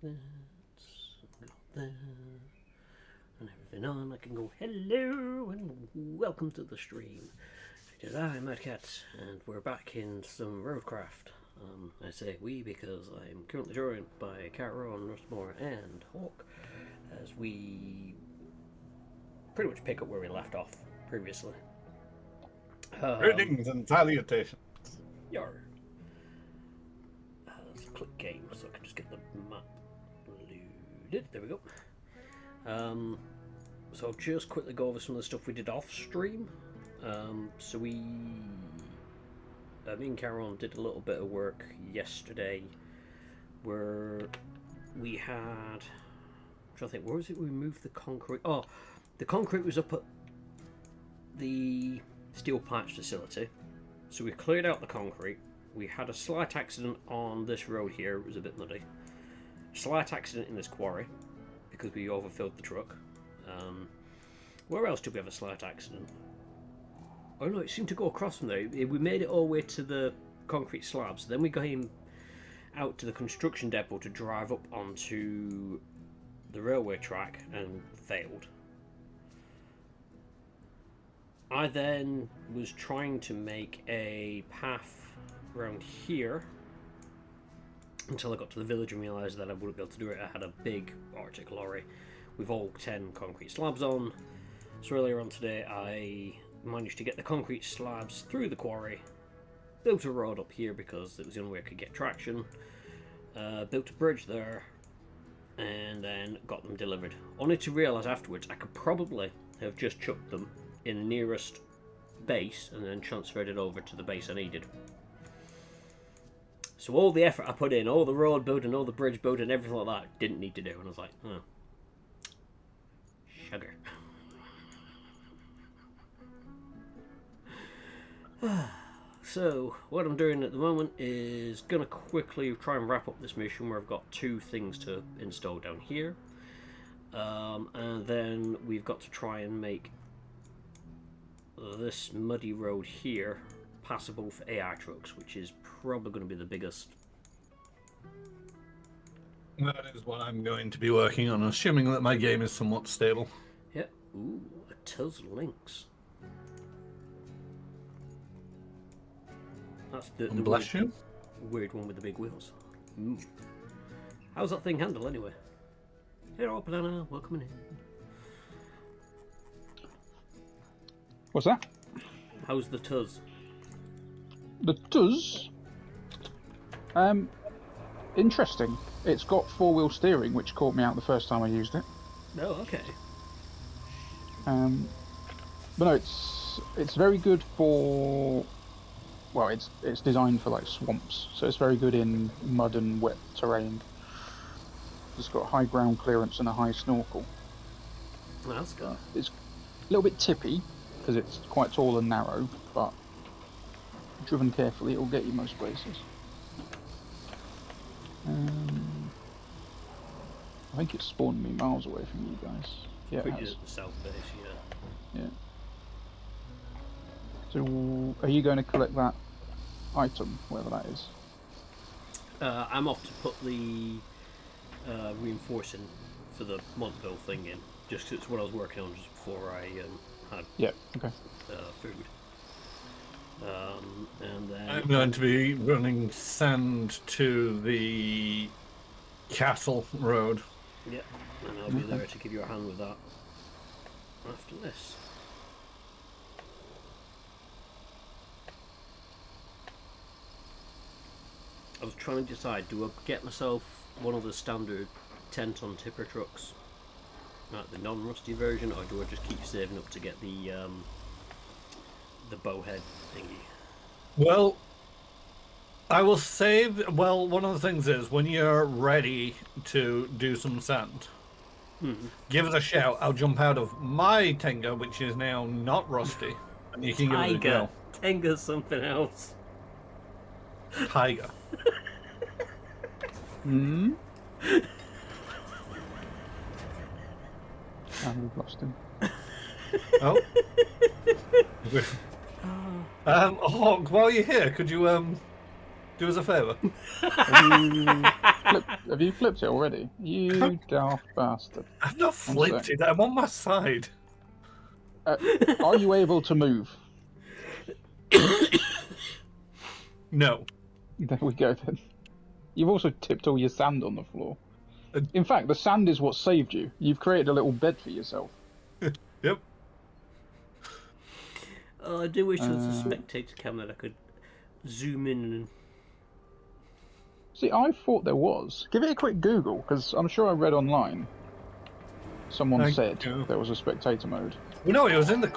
Got that. And everything on. I can go, hello and welcome to the stream. It is I, Mad Cat, and we're back in some Roadcraft. I say we because I'm currently joined by Caron, Rushmore, and Hawk, as we pretty much pick up where we left off previously. Greetings and salutations. Yar. Let's click game so I can just get the map loaded. There we go. So I'll just quickly go over some of the stuff we did off stream. So me and Caron did a little bit of work yesterday where we had, I'm trying to think, where was it we moved the concrete? Oh, the concrete was up at the steel patch facility. So we cleared out the concrete. We had a slight accident on this road here. It was a bit muddy. Slight accident in this quarry because we overfilled the truck. Where else did we have a slight accident? Oh no, it seemed to go across from there. We made it all the way to the concrete slabs. Then we got him out to the construction depot to drive up onto the railway track and failed. I then was trying to make a path around here until I got to the village and realised that I wouldn't be able to do it. I had a big Arctic lorry with all 10 concrete slabs on. So earlier on today I managed to get the concrete slabs through the quarry, built a road up here because it was the only way I could get traction, built a bridge there, and then got them delivered. Only to realise afterwards I could probably have just chucked them in the nearest base and then transferred it over to the base I needed. So all the effort I put in, all the road building, all the bridge building, everything like that, didn't need to do. And I was like, oh, sugar. So what I'm doing at the moment is going to quickly try and wrap up this mission where I've got 2 things to install down here. And then we've got to try and make this muddy road here passable for AI trucks, which is probably going to be the biggest. That is what I'm going to be working on, assuming that my game is somewhat stable. Yep. Ooh, a Tuz Lynx. That's the Bless you. weird one with the big wheels. Ooh. How's that thing handle anyway? Hello, Banana. Welcome in. What's that? How's the Tuz? The Tuz? Interesting. It's got 4-wheel steering, which caught me out the first time I used it. Oh, okay. But no, it's very good for. Well, it's designed for like swamps, so it's very good in mud and wet terrain. It's got high ground clearance and a high snorkel. Well, that's good. It's a little bit tippy because it's quite tall and narrow, but driven carefully, it will get you most places. I think it's spawned me miles away from you guys. Yeah, Put it you has. at the south base, yeah. Yeah. So, are you going to collect that item, whatever that is? I'm off to put the reinforcing for the Montville thing in, just 'cause it's what I was working on just before I had Okay. food. And then I'm going to be running sand to the castle road. yeah, and I'll be there to give you a hand with that after this. I was trying to decide, do I get myself one of the standard 10-ton tipper trucks, like the non-rusty version, or do I just keep saving up to get the bowhead thingy? Well, I will save. Well, one of the things is when you're ready to do some sand, give us a shout. I'll jump out of my Tenga, which is now not rusty, and you can give it a go. Tenga's something else. Tiger. Hmm? We've lost him. Oh. Hawk, while you're here, could you Do us a favour. Have you flipped it already? You daft bastard. I've not One flipped sec. it. I'm on my side. Are you able to move? No. There we go then. You've also tipped all your sand on the floor. Uh, In fact, the sand is what saved you. You've created a little bed for yourself. Yep. I do wish there was a spectator cam that I could zoom in and... See, I thought there was. Give it a quick Google, because I'm sure I read online. Someone said there was a spectator mode. Well, no, it was in the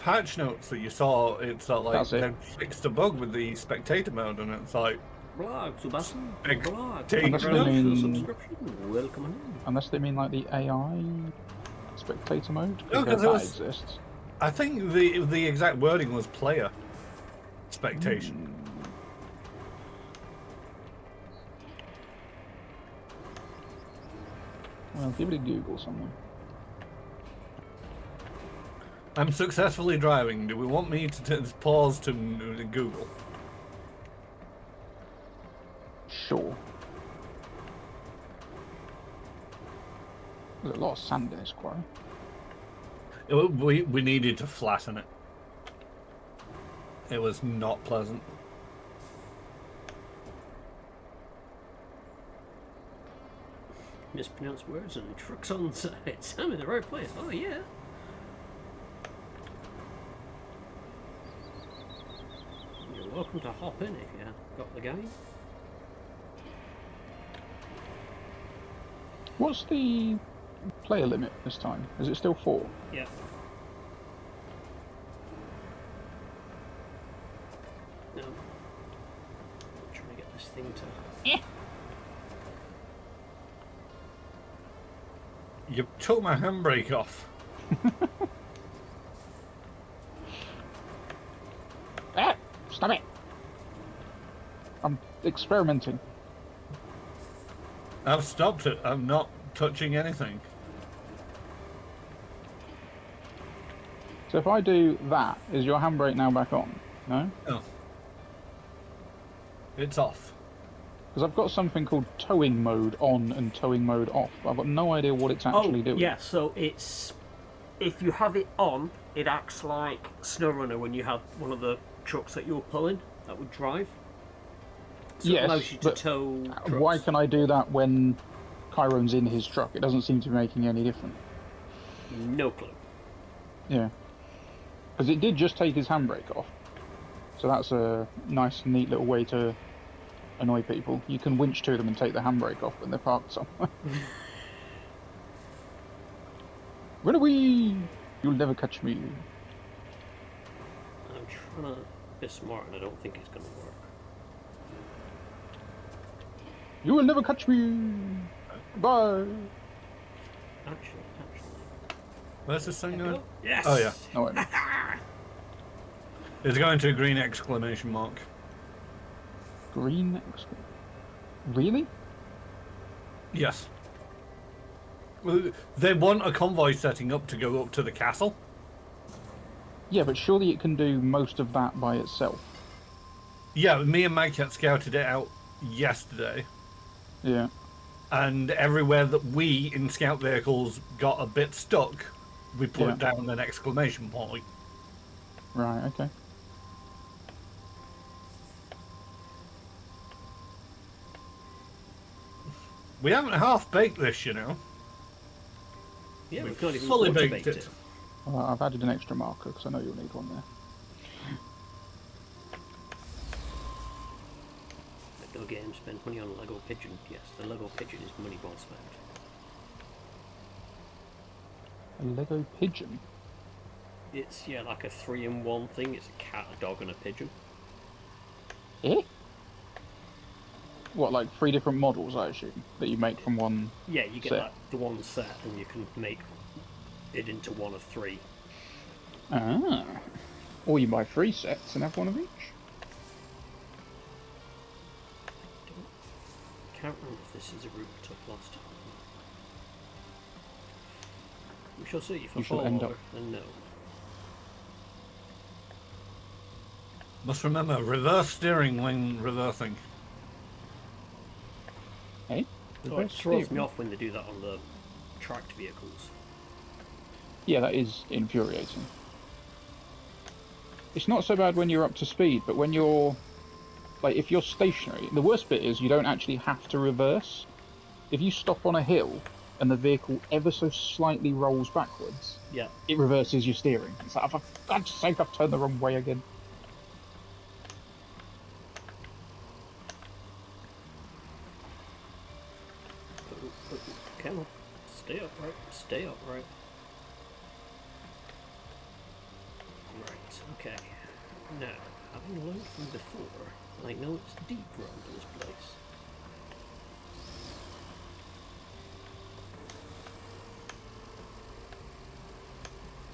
patch notes that you saw. It's like That's it. they fixed a bug with the spectator mode, and it's like Blog, Sebastian. Big Blog. take. Thank you very much for the Mean- subscription. Welcome on in. Unless they mean like the AI spectator mode, No, 'cause that it was- exists. I think the exact wording was player spectation. Well, give it a Google something. I'm successfully driving. Do we want me to pause to Google? Sure. There's a lot of sand in this quarry. We needed to flatten it. It was not pleasant. Mispronounced words and trucks on the side. I'm in the right place. Oh, yeah. You're welcome to hop in if you got the game. What's the player limit this time? Is it still 4? Yeah. No. I'm trying to get this thing to... You took my handbrake off. Ah! Stop it! I'm experimenting. I've stopped it. I'm not touching anything. So if I do that, is your handbrake now back on? No? No. It's off. Because I've got something called towing mode on and towing mode off. I've got no idea what it's actually doing. yeah, so it's... If you have it on, it acts like SnowRunner when you have one of the trucks that you're pulling that would drive. So it allows you to but tow trucks. why can I do that when Chiron's in his truck? It doesn't seem to be making any difference. No clue. Yeah. Because it did just take his handbrake off. So that's a nice, neat little way to annoy people. You can winch to them and take the handbrake off when they're parked somewhere. Run away! You'll never catch me. I'm trying to be smart and I don't think it's going to work. You will never catch me! Bye! Actually. Where's this thing going? Yes! Oh, yeah. No, wait. It's going to a green exclamation mark. Green... Really? Yes. Well, they want a convoy setting up to go up to the castle. Yeah, but surely it can do most of that by itself. Yeah, me and Mike had scouted it out yesterday. Yeah. And everywhere that we, in scout vehicles, got a bit stuck, we put down an exclamation point. Right, okay. We haven't half-baked this, you know. Yeah, We've we've not even fully fully baked baked it. Well, I've added an extra marker because I know you'll need one there. Lego Games spend money on Lego Pigeon. Yes, the Lego Pigeon is money well spent. A Lego pigeon? It's, yeah, like a 3-in-1 thing. It's a cat, a dog and a pigeon. Eh? What, like 3 different models, I assume, that you make from one Yeah, you get set? like the one set and you can make it into one of 3. Ah. Or you buy 3 sets and have one of each. Can't remember if this is a route we took last time. We shall see. If I You shall fall end over, up- then no. Must remember, reverse steering when reversing. Hey, Oh, it throws me off when they do that on the tracked vehicles. Yeah, that is infuriating. It's not so bad when you're up to speed, but when you're like if you're stationary, the worst bit is you don't actually have to reverse. If you stop on a hill and the vehicle ever so slightly rolls backwards, Yeah. it reverses your steering. It's like, for God's sake, I've turned the wrong way again. Come on. Stay upright. Stay upright. Right, okay. Now, having learned from before, I know it's deep around this place.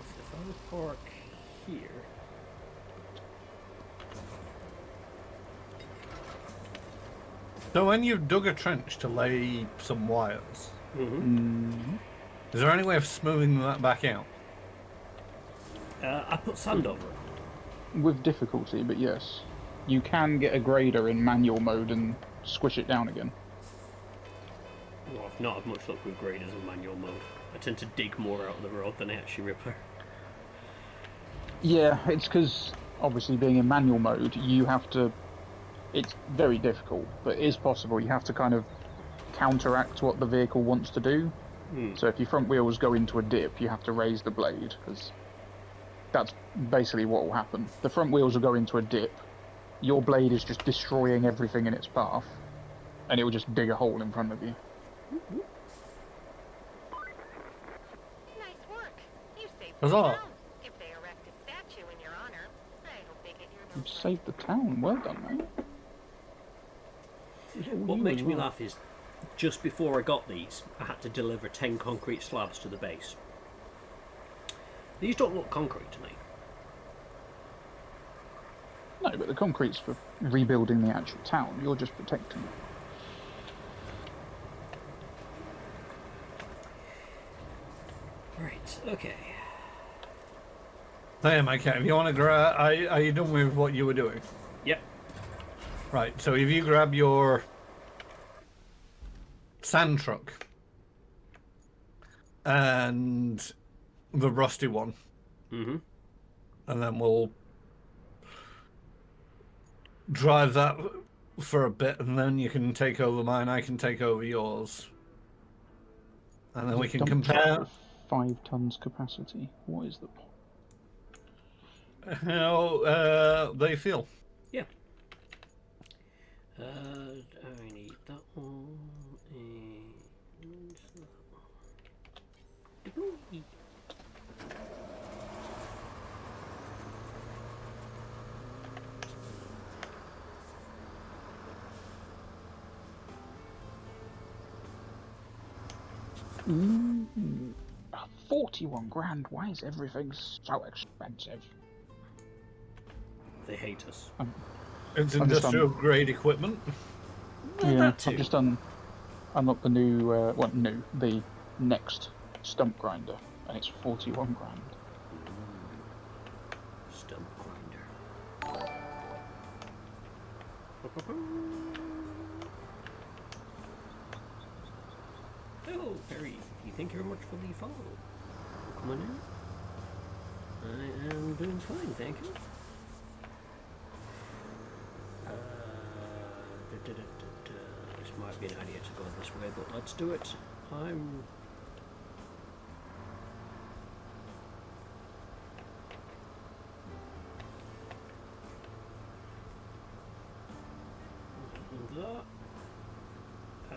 So if I park here... So when you've dug a trench to lay some wires, is there any way of smoothing that back out? I put sand over it. With difficulty, but yes. You can get a grader in manual mode and squish it down again. Well, I've not had much luck with graders in manual mode. I tend to dig more out of the road than I actually repair. Yeah, it's because, obviously, being in manual mode, you have to... It's very difficult, but it is possible. You have to kind of counteract what the vehicle wants to do. So if your front wheels go into a dip, you have to raise the blade, because that's basically what will happen. The front wheels will go into a dip, your blade is just destroying everything in its path, and it will just dig a hole in front of you. Nice work. You saved the Huzzah. town. If they erect a statue in your honor, I hope they get your You've note. saved the town. Well done, mate. What makes me laugh is, just before I got these, I had to deliver 10 concrete slabs to the base. These don't look concrete to me. No, but the concrete's for rebuilding the actual town. You're just protecting it. Right, okay. Hey, Mike, if you want to grab... Are you done with what you were doing? Yep. Right, so if you grab your sand truck and the rusty one, and then we'll drive that for a bit, and then you can take over mine, I can take over yours. And then we can Dump truck compare... with 5 tons capacity. What is the point? how they feel. Yeah. I need that one and that one. Mm, 41 grand. Why is everything so expensive? They hate us. It's I've just industrial grade equipment. Well, Yeah, that too. I've just unlocked the new, the next stump grinder, and it's 41 grand. Stump grinder. Hello, Perry. Thank you very much for the follow. Come on in. I am doing fine, thank you. This might be an idea to go this way, but let's do it. I'm...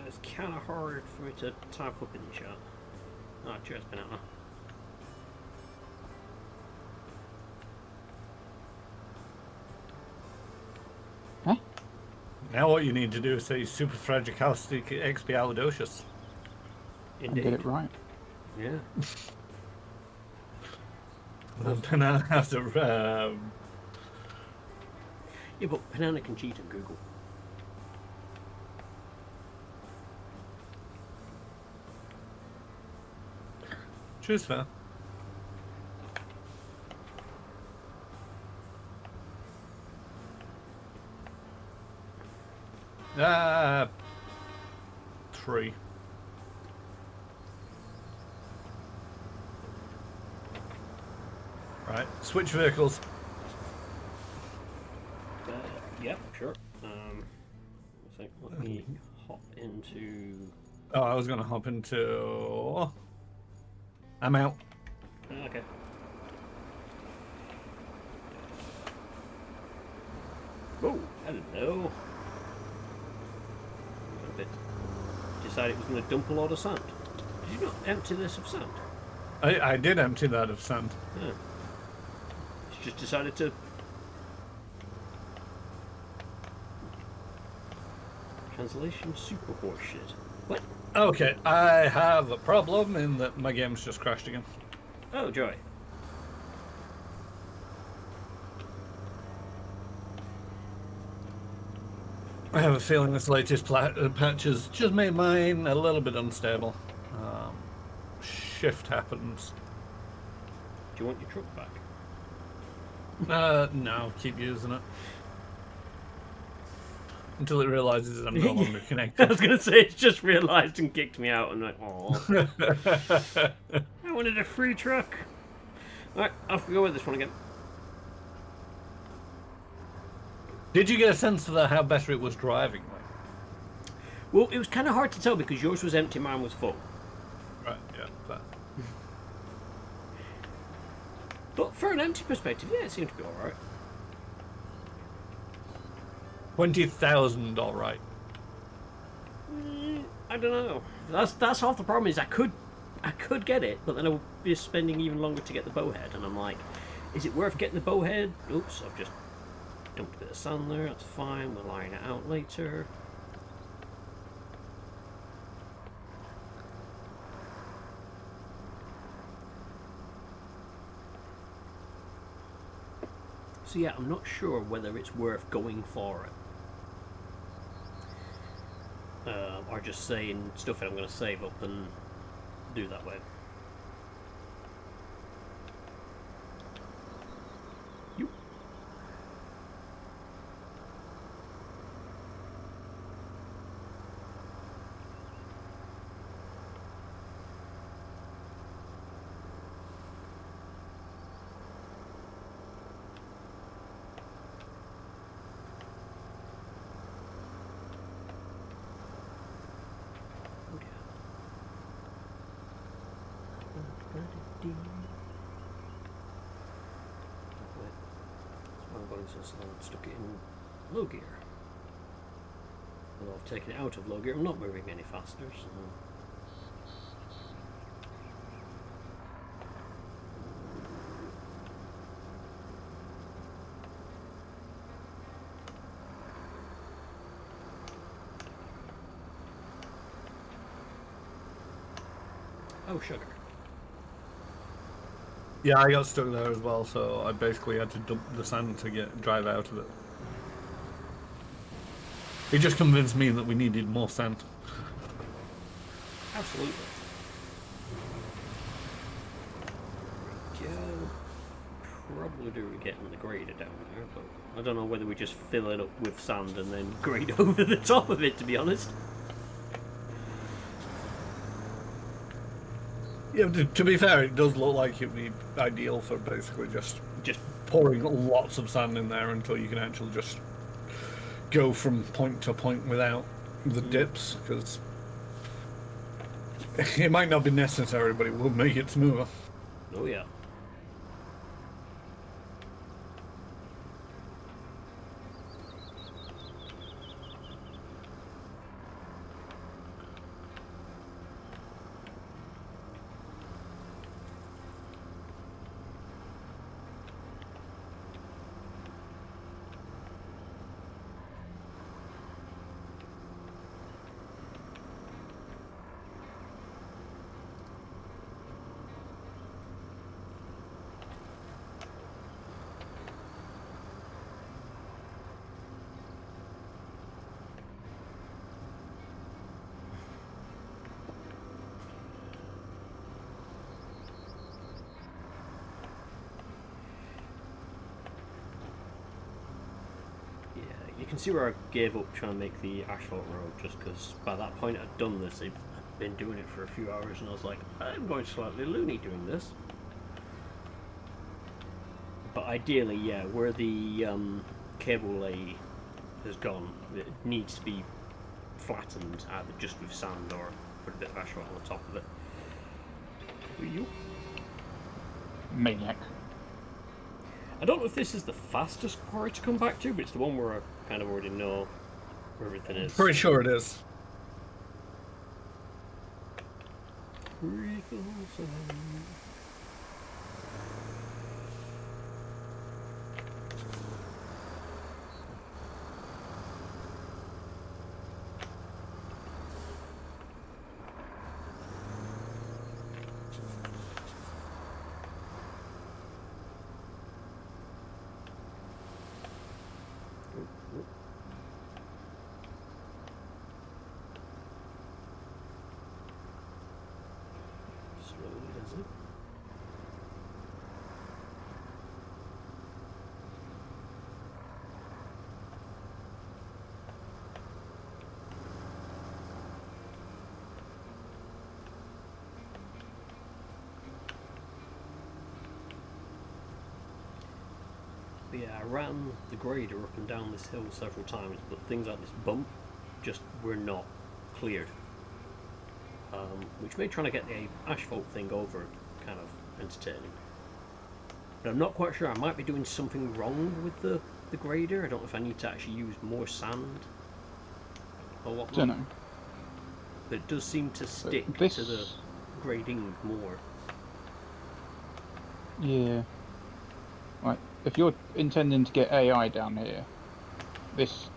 It's kind of hard for me to type up in the chat. Ah, cheers, banana. Huh? Now what you need to do is say superfragicalistic expialidocious. And get it right. Yeah. And Banana has to... Yeah, but Banana can cheat on Google. Choose fair. 3. Right, switch vehicles. Yep, sure. So let me hop into. Oh, I was gonna hop into. I'm out. Okay. Oh, hello. A bit. Decided it was going to dump a lot of sand. Did you not empty this of sand? I did empty that of sand. Yeah. It's just decided to. Translation super horseshit. What? Okay, I have a problem in that my game's just crashed again. Oh, joy. I have a feeling this latest patch has just made mine a little bit unstable. Shift happens. Do you want your truck back? No, keep using it. Until it realizes I'm no longer I connected. was going to say, it's just realised and kicked me out and like, oh. I wanted a free truck. Alright, off we go with this one again. Did you get a sense of how better it was driving? Well, it was kind of hard to tell because yours was empty, mine was full. Right, yeah. Fair. But for an empty perspective, yeah, it seemed to be alright. 20,000, all right. I don't know. That's half the problem. Is I could get it, but then I would be spending even longer to get the bowhead, and I'm like, is it worth getting the bowhead? Oops, I've just dumped a bit of sand there. That's fine. We'll iron it out later. So yeah, I'm not sure whether it's worth going for it. Or just saying stuff that I'm going to save up and do that way. You. So I stuck it in low gear. Although I've taken it out of low gear, I'm not moving any faster, so. Oh, sugar. Yeah, I got stuck there as well, so I basically had to dump the sand to drive out of it. It just convinced me that we needed more sand. Absolutely. Yeah, probably do getting the grader down there, but I don't know whether we just fill it up with sand and then grade over the top of it, to be honest. Yeah, to be fair, it does look like it would be ideal for basically just pouring lots of sand in there until you can actually just go from point to point without the dips, because it might not be necessary, but it will make it smoother. Oh yeah. You can see where I gave up trying to make the asphalt road, just because by that point I'd done this. I'd been doing it for a few hours, and I was like, I'm going slightly loony doing this. But ideally, yeah, where the cable lay has gone, it needs to be flattened either just with sand or put a bit of asphalt on the top of it. Who are you? Maniac. I don't know if this is the fastest quarry to come back to, but it's the one where I kind of already know where everything is. Pretty sure it is. 3,000. Slowly does it. But yeah, I ran the grader up and down this hill several times, but things like this bump just were not cleared. Which made trying to get the asphalt thing over kind of entertaining. But I'm not quite sure. I might be doing something wrong with the grader. I don't know if I need to actually use more sand or whatnot. Don't know. But it does seem to stick this- to the grading more. Yeah. Right. If you're intending to get AI down here, this,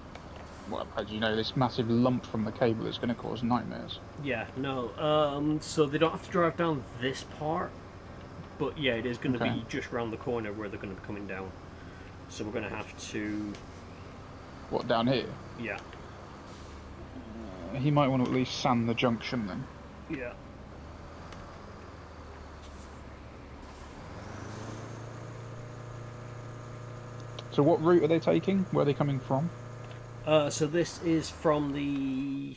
well, as you know, this massive lump from the cable is going to cause nightmares. Yeah, no. So they don't have to drive down this part, but yeah, it is going to Okay. be just round the corner where they're going to be coming down. So we're going to have to, What, down here? yeah, He might want to at least sand the junction then. yeah. So what route are they taking? Where are they coming from? So this is from the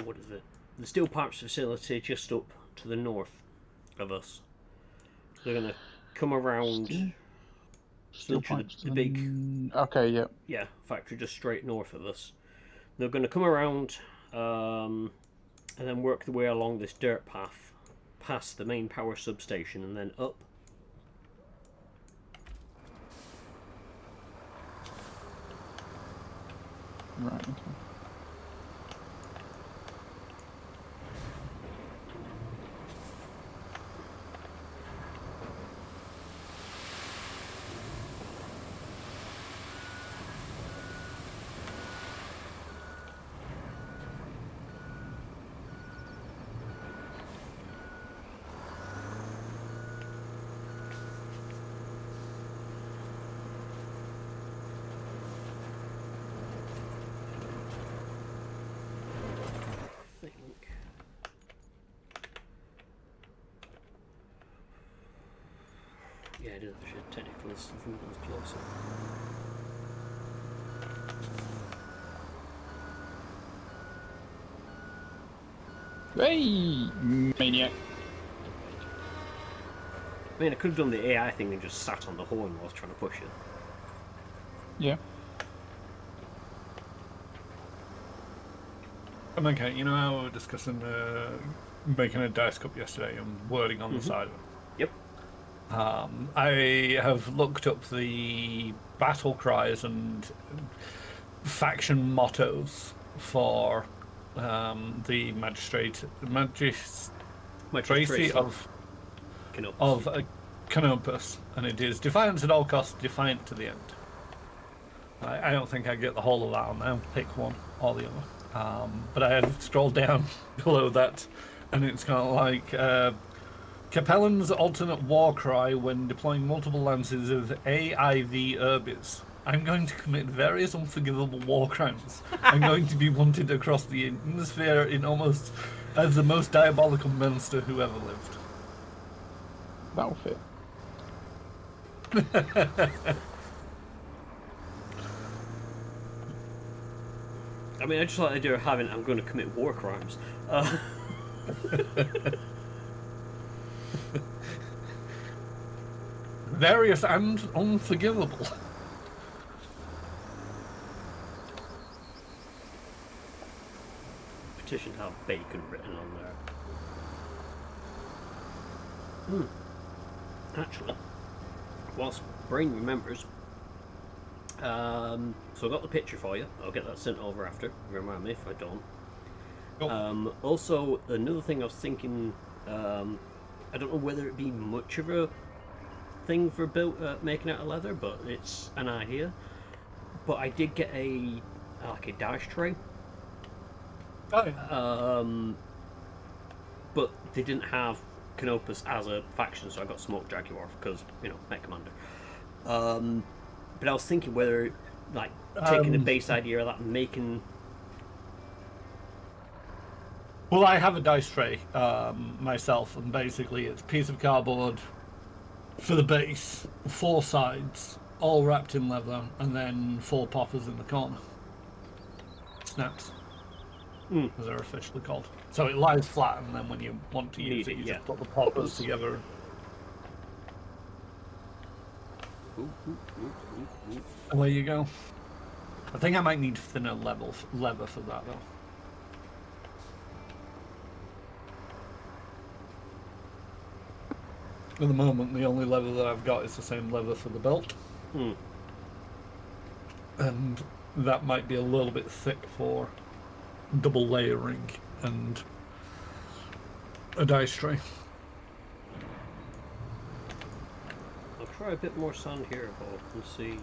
what is it? The steel pipes facility just up to the north of us. They're going to come around. Steel literally pipes. the big Okay, yeah. factory just straight north of us. They're going to come around and then work their way along this dirt path past the main power substation and then up. Right, okay. I think. Yeah, it is actually technically something that was closer. Hey, maniac. I mean, I could have done the AI thing and just sat on the horn while I was trying to push it. Yeah. I'm okay. You know how we were discussing making a dice cup yesterday and wording on the side of it? Yep. I have looked up the battle cries and faction mottos for the magistracy Tracy of Canopus. Canopus, and it is defiance at all costs, defiant to the end. I don't think I get the whole of that on there. Pick one or the other. But I had scrolled down below that, and it's kind of like Capellan's alternate war cry when deploying multiple lances of AIV Urbis. I'm going to commit various unforgivable war crimes. I'm going to be wanted across the atmosphere in almost as the most diabolical monster who ever lived. That'll fit. I mean, I just like the idea of having I'm going to commit war crimes. Various and unforgivable. Petition to have bacon written on there. Actually, whilst brain remembers, so I got the picture for you. I'll get that sent over after. Remind me if I don't. Cool. Also, another thing I was thinking, I don't know whether it'd be much of a thing for making out of leather, but it's an idea. But I did get a dice tray. Oh, yeah. But they didn't have Canopus as a faction, so I got Smoke Jaguar because Mech Commander. But I was thinking whether taking the base idea of that and making. Well, I have a dice tray myself, and basically it's a piece of cardboard for the base, 4 sides, all wrapped in leather, and then 4 poppers in the corner. Snaps, as they're officially called. So it lies flat, and then when you want to use it, you just put the poppers together. And there you go. I think I might need thinner leather for that, though. At the moment, the only leather that I've got is the same leather for the belt. And that might be a little bit thick for double layering and a dice tray. I'll try a bit more sand here, Hawk, and see.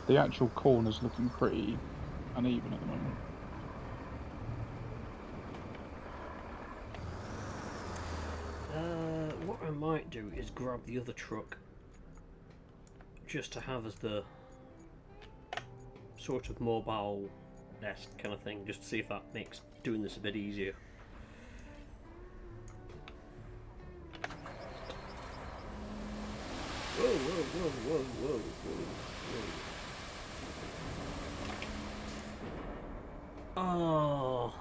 The actual corner's looking pretty uneven at the moment. What I might do is grab the other truck just to have as the sort of mobile nest kind of thing, just to see if that makes doing this a bit easier. Whoa, whoa, whoa, whoa, whoa, whoa, whoa. Oh,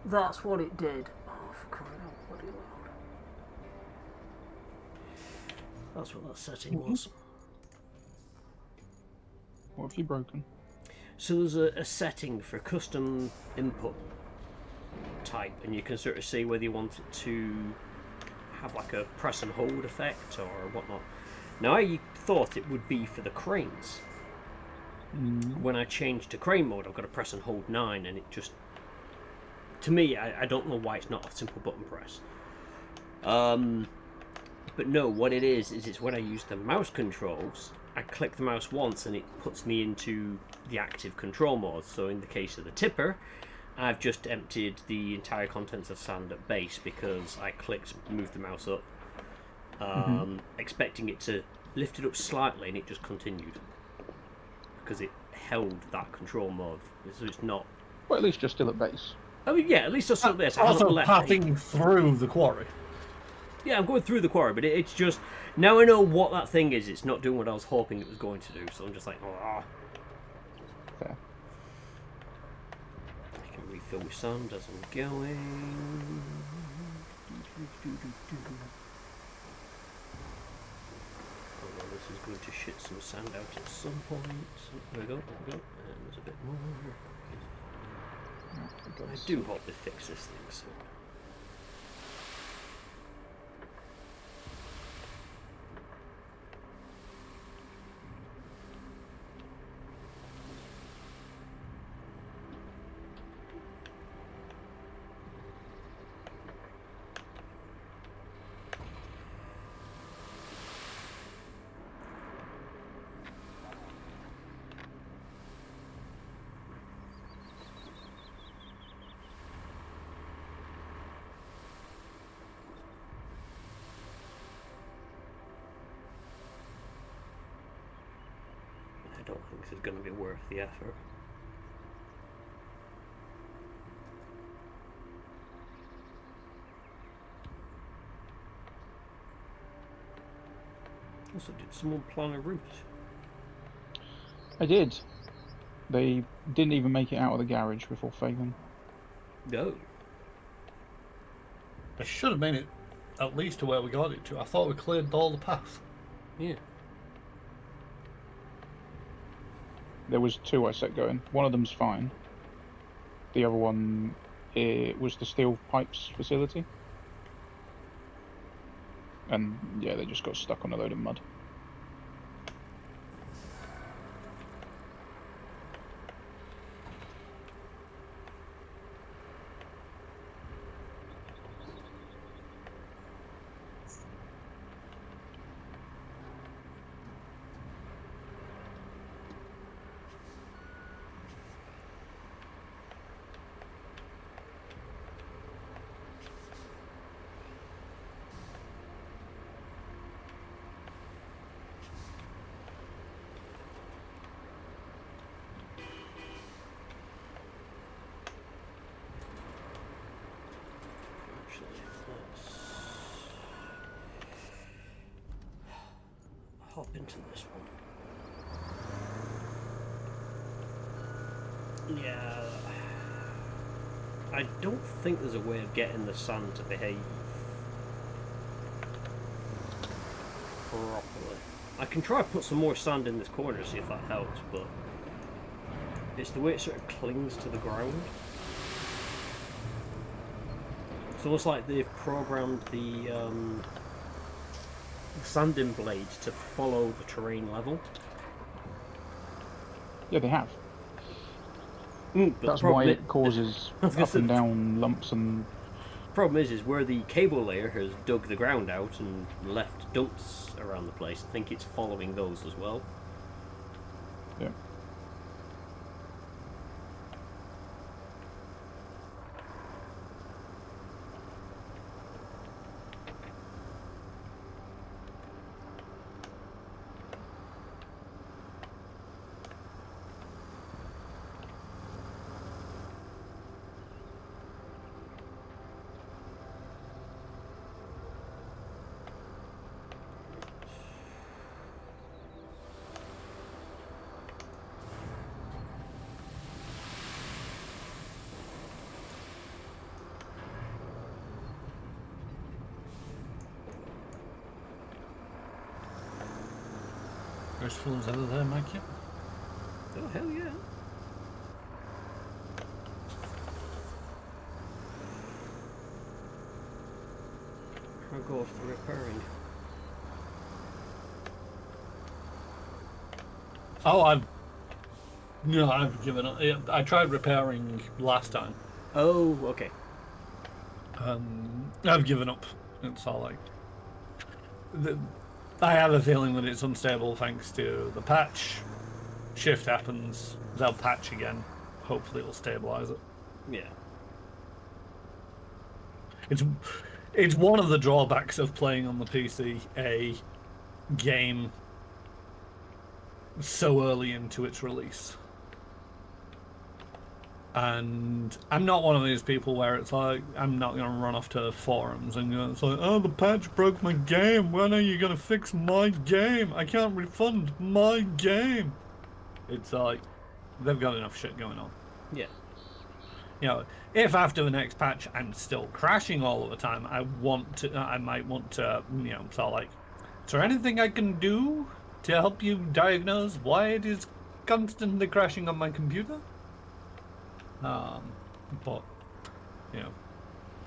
that's what it did. Oh, for crying out bloody loud. That's what that setting was. What have you broken? So there's a setting for custom input type, and you can sort of see whether you want it to have like a press and hold effect or whatnot. Now I thought it would be for the cranes. When I changed to crane mode, I've got to press and hold 9, and it just, to me, I don't know why it's not a simple button press. But no, what it is it's when I use the mouse controls, I click the mouse once and it puts me into the active control mode. So in the case of the tipper, I've just emptied the entire contents of sand at base because I clicked, moved the mouse up, expecting it to lift it up slightly, and it just continued because it held that control mode. So it's not. Well, at least you're still at base. I mean, yeah, at least I'm still there. So Also, passing through the quarry. Yeah, I'm going through the quarry, but it's just now I know what that thing is. It's not doing what I was hoping it was going to do, so I'm just like, oh. Fair. I can refill with sand as I'm going. Oh, this is going to shit some sand out at some point. There we go, and there's a bit more. I do hope they fix this thing soon. I don't think this is going to be worth the effort. Also, did someone plan a route? I did. They didn't even make it out of the garage before failing. No. They should have made it at least to where we got it to. I thought we cleared all the path. Yeah. There was 2 I set going. One of them's fine. The other one, it was the steel pipes facility. And yeah, they just got stuck on a load of mud. Actually, let's hop into this one. Yeah. I don't think there's a way of getting the sand to behave properly. I can try to put some more sand in this corner, see if that helps, but it's the way it sort of clings to the ground. It's almost like they've programmed the sanding blades to follow the terrain level. Yeah, they have. But That's why it causes up and down lumps and... Problem is where the cable layer has dug the ground out and left dumps around the place, I think it's following those as well. Yeah. Graceful as ever there, Mikey. Oh, hell yeah. How goes the repairing? Oh, I've given up. I tried repairing last time. Oh, okay. I've given up. It's all like I have a feeling that it's unstable thanks to the patch. Shift happens, they'll patch again. Hopefully it'll stabilize it. Yeah. It's one of the drawbacks of playing on the PC a game so early into its release. And I'm not one of these people where it's like, I'm not going to run off to forums and it's like, oh, the patch broke my game. When are you going to fix my game? I can't refund my game. It's like, they've got enough shit going on. Yeah. You know, if after the next patch I'm still crashing all of the time, I might want to, you know, so like, is there anything I can do to help you diagnose why it is constantly crashing on my computer? But, you know,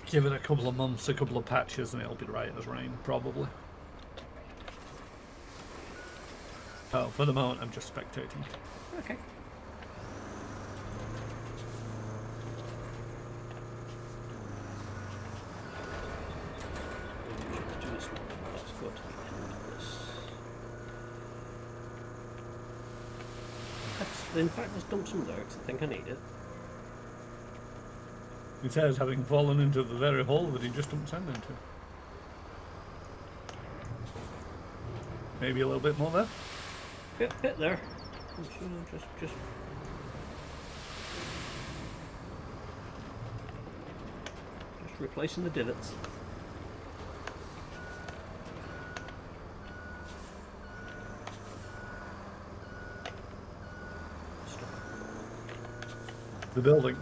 give it a couple of months, a couple of patches, and it'll be right as rain, probably. Oh, for the moment, I'm just spectating. Okay. Let's go to the end of this. In fact, let's dump some there because I think I need it. He says, having fallen into the very hole that he just dumped sand into. Maybe a little bit more there. Bit there. Just. Just replacing the divots. the building.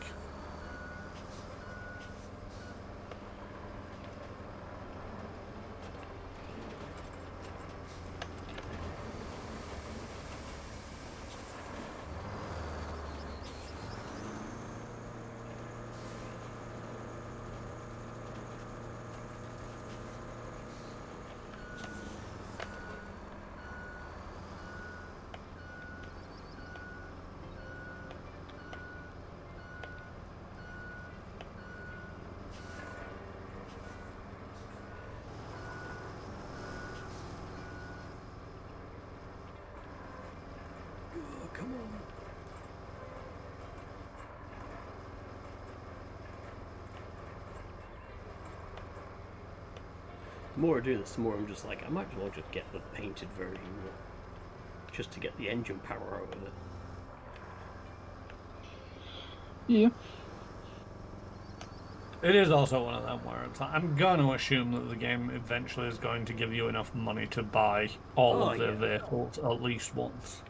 Oh, come on. The more I do this, the more I'm just like, I might as well just get the painted version, just to get the engine power out of it. Yeah. It is also one of them where it's like, I'm going to assume that the game eventually is going to give you enough money to buy all Oh, of the yeah. vehicles at least once.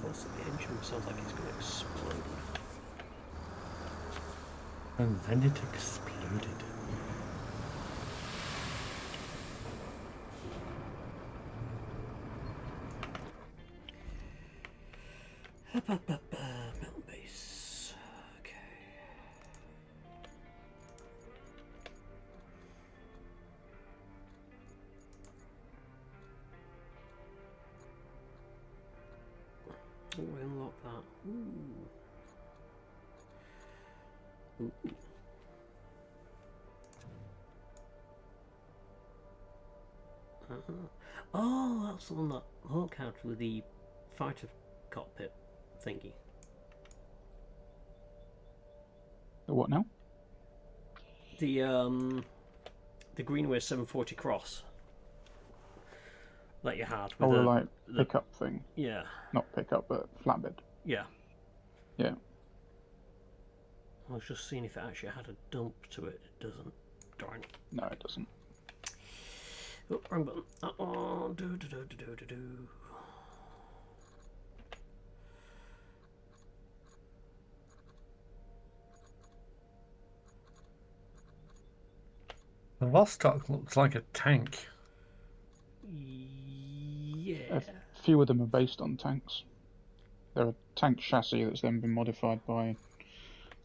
Also, the engine sounds like it's going to explode. And then it exploded. Metal base. Okay. Oh, I unlocked that. Ooh. Ooh. Oh, that's the one that Hawk had with the fighter cockpit thingy. The what now? The Greenway 740 Cross that you had with Oh, the the like pickup thing. yeah, Not pickup, but flatbed. yeah. Yeah. I was just seeing if it actually had a dump to it. It doesn't. Darn. No, it doesn't. Oh, wrong button. Oh, do. The Vostok looks like a tank. Yeah. A few of them are based on tanks. They're a tank chassis that's then been modified by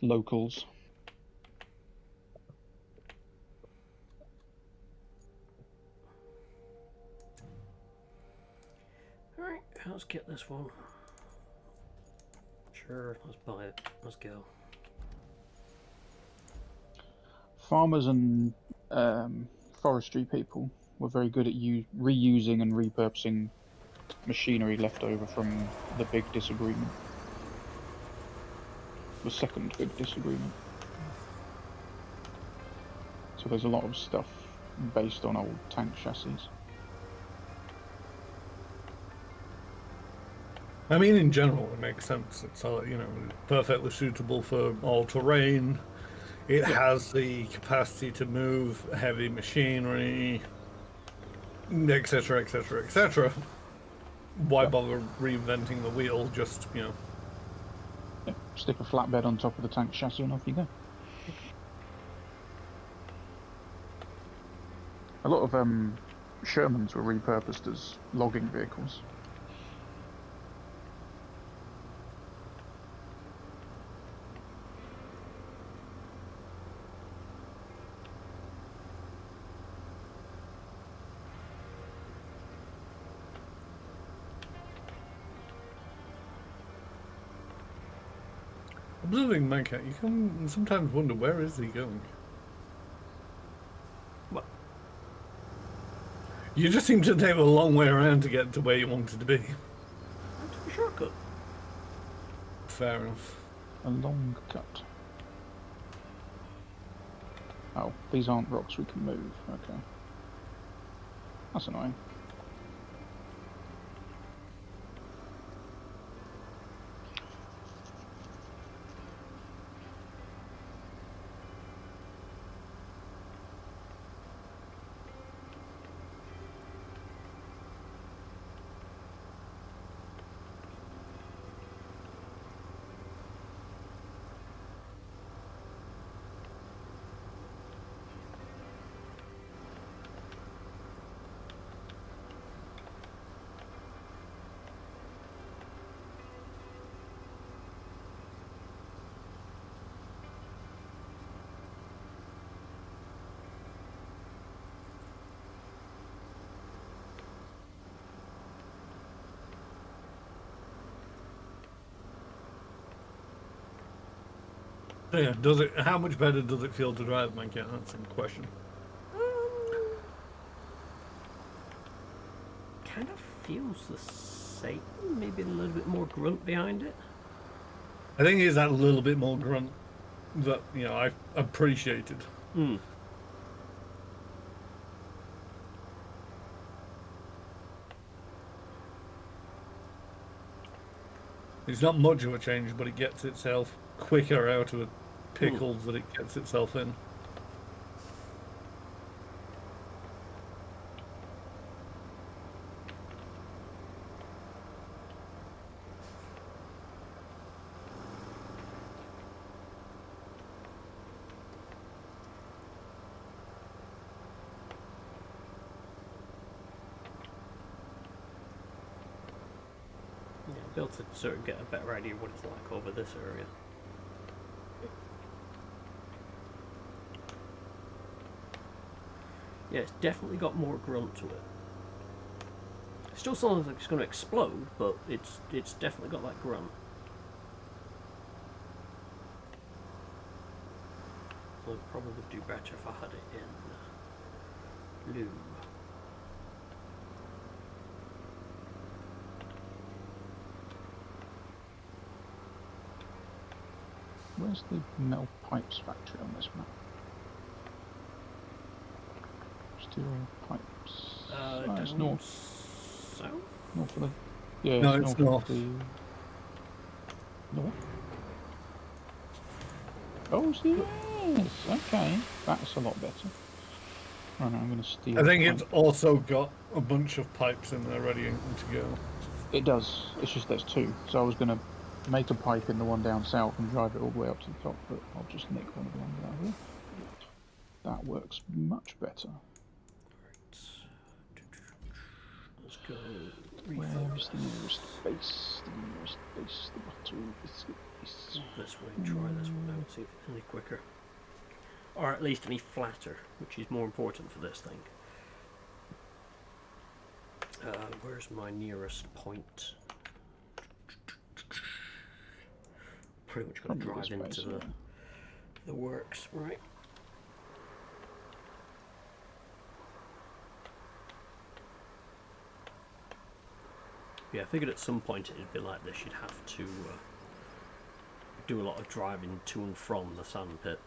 locals. Alright, let's get this one. Sure, let's buy it. Let's go. Farmers and forestry people were very good at reusing and repurposing machinery left over from the big disagreement. The second big disagreement. So there's a lot of stuff based on old tank chassis. I mean, in general, it makes sense. It's perfectly suitable for all terrain. It has the capacity to move heavy machinery, etc., etc., etc. Why bother reinventing the wheel? Just Yeah, stick a flatbed on top of the tank chassis and off you go. A lot of Shermans were repurposed as logging vehicles. observing Mancat, you can sometimes wonder, where is he going? What? You just seem to take a long way around to get to where you wanted to be. I took a shortcut. Fair enough. A long cut. Oh, these aren't rocks we can move. Okay. That's annoying. Yeah, does it? How much better does it feel to drive, Mike? Yeah, that's the question. Kind of feels the same. Maybe a little bit more grunt behind it. I think it's that little bit more grunt that I appreciated. Hmm. It's not much of a change, but it gets itself quicker out of the Hmm. pickles that it gets itself in. Yeah, I'll be able to sort of get a better idea of what it's like over this area. Yeah, it's definitely got more grunt to it. It still sounds like it's going to explode, but it's definitely got that grunt. I'd probably do better if I had it in lube. Where's the metal pipes factory on this map? Steel pipes. It's Down north. south? North of the. Yeah, No, it's it's north north. of the. North? Oh, yes! Okay. That's a lot better. Right, I'm going to steal. I think pipe. it's also got a bunch of pipes in there ready to go. It does. It's just there's two. So I was going to make a pipe in the one down south and drive it all the way up to the top, but I'll just nick one of the ones out here. That works much better. Let's go. Where is the nearest base? The nearest base, the battery biscuit base. This way, try this one out, see if it's any quicker. Or at least any flatter, which is more important for this thing. Where's my nearest point? Pretty much going to drive into the works, right? Yeah, I figured at some point it'd be like this. You'd have to do a lot of driving to and from the sand pit.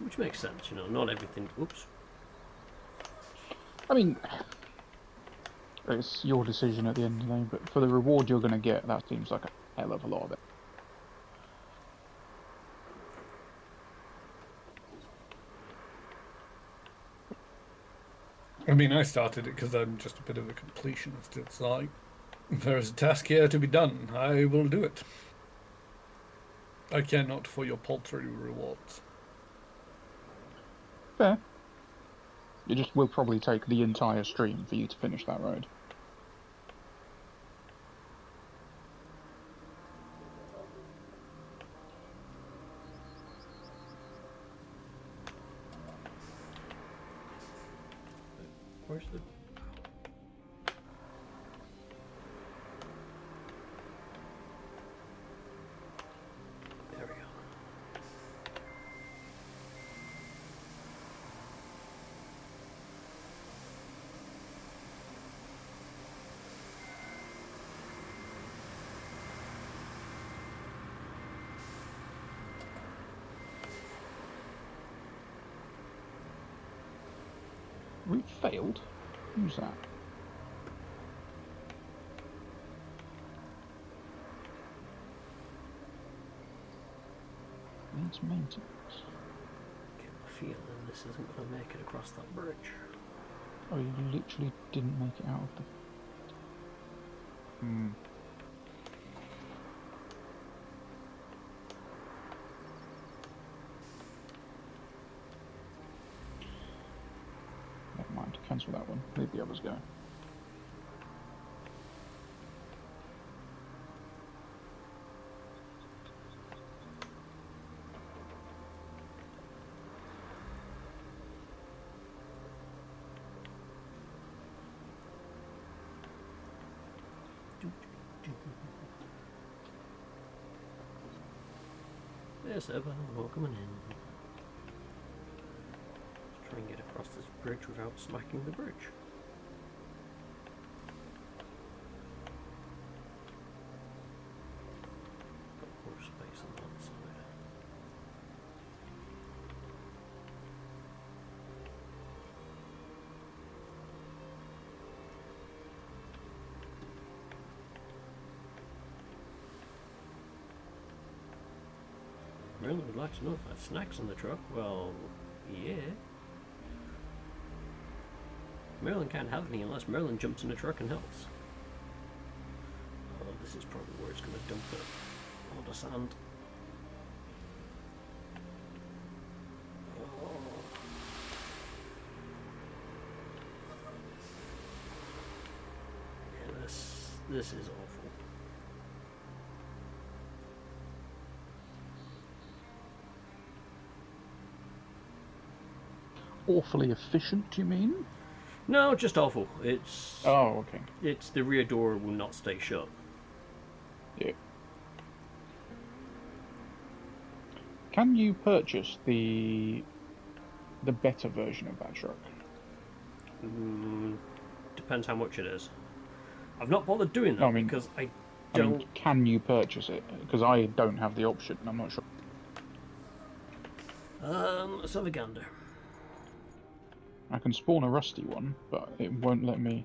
Which makes sense, not everything... Oops. I mean, it's your decision at the end of the day, but for the reward you're going to get, that seems like a hell of a lot of it. I mean, I started it because I'm just a bit of a completionist. It's like, if there is a task here to be done, I will do it. I care not for your paltry rewards. Fair. It just will probably take the entire stream for you to finish that road. Where's the... There we go. Route failed? Who's that? Needs maintenance. Get the feeling this isn't going to make it across that bridge. Oh, you literally didn't make it out of the... Never mind, cancel that one. Leave the others go. Yes, Evan, welcome in. Let's try and get across this bridge without smacking the bridge. Got more space on that side. Merlin would like to know if I have snacks in the truck. Well, yeah. Merlin can't have any unless Merlin jumps in the truck and helps. Oh, this is probably where it's going to dump it. All the sand. Oh. Okay, this is awful. Awfully efficient, you mean? No, just awful. It's Oh, okay. It's the rear door will not stay shut. Yeah. Can you purchase the better version of that truck? Depends how much it is. I've not bothered doing that No, I mean- because I I don't. mean, can you purchase it? Because I don't have the option. I'm not sure. Let's have a gander. I can spawn a rusty one, but it won't let me.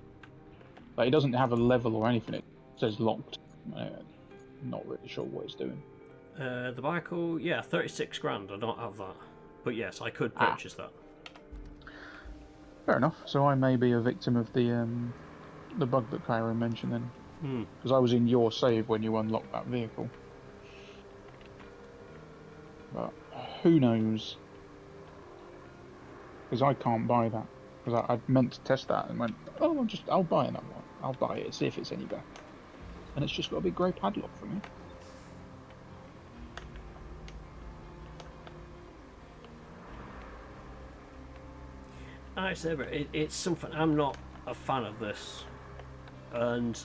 Like, it doesn't have a level or anything. It says locked. Not really sure what it's doing. The vehicle, yeah, 36 grand. I don't have that, but yes, I could purchase that. Fair enough. So I may be a victim of the bug that Kyra mentioned then, because I was in your save when you unlocked that vehicle. But who knows? Because I can't buy that. Because I meant to test that and went, oh, I'll buy another one. I'll buy it, see if it's any better. And it's just got a big grey padlock for me. I say, but it's something. I'm not a fan of this, and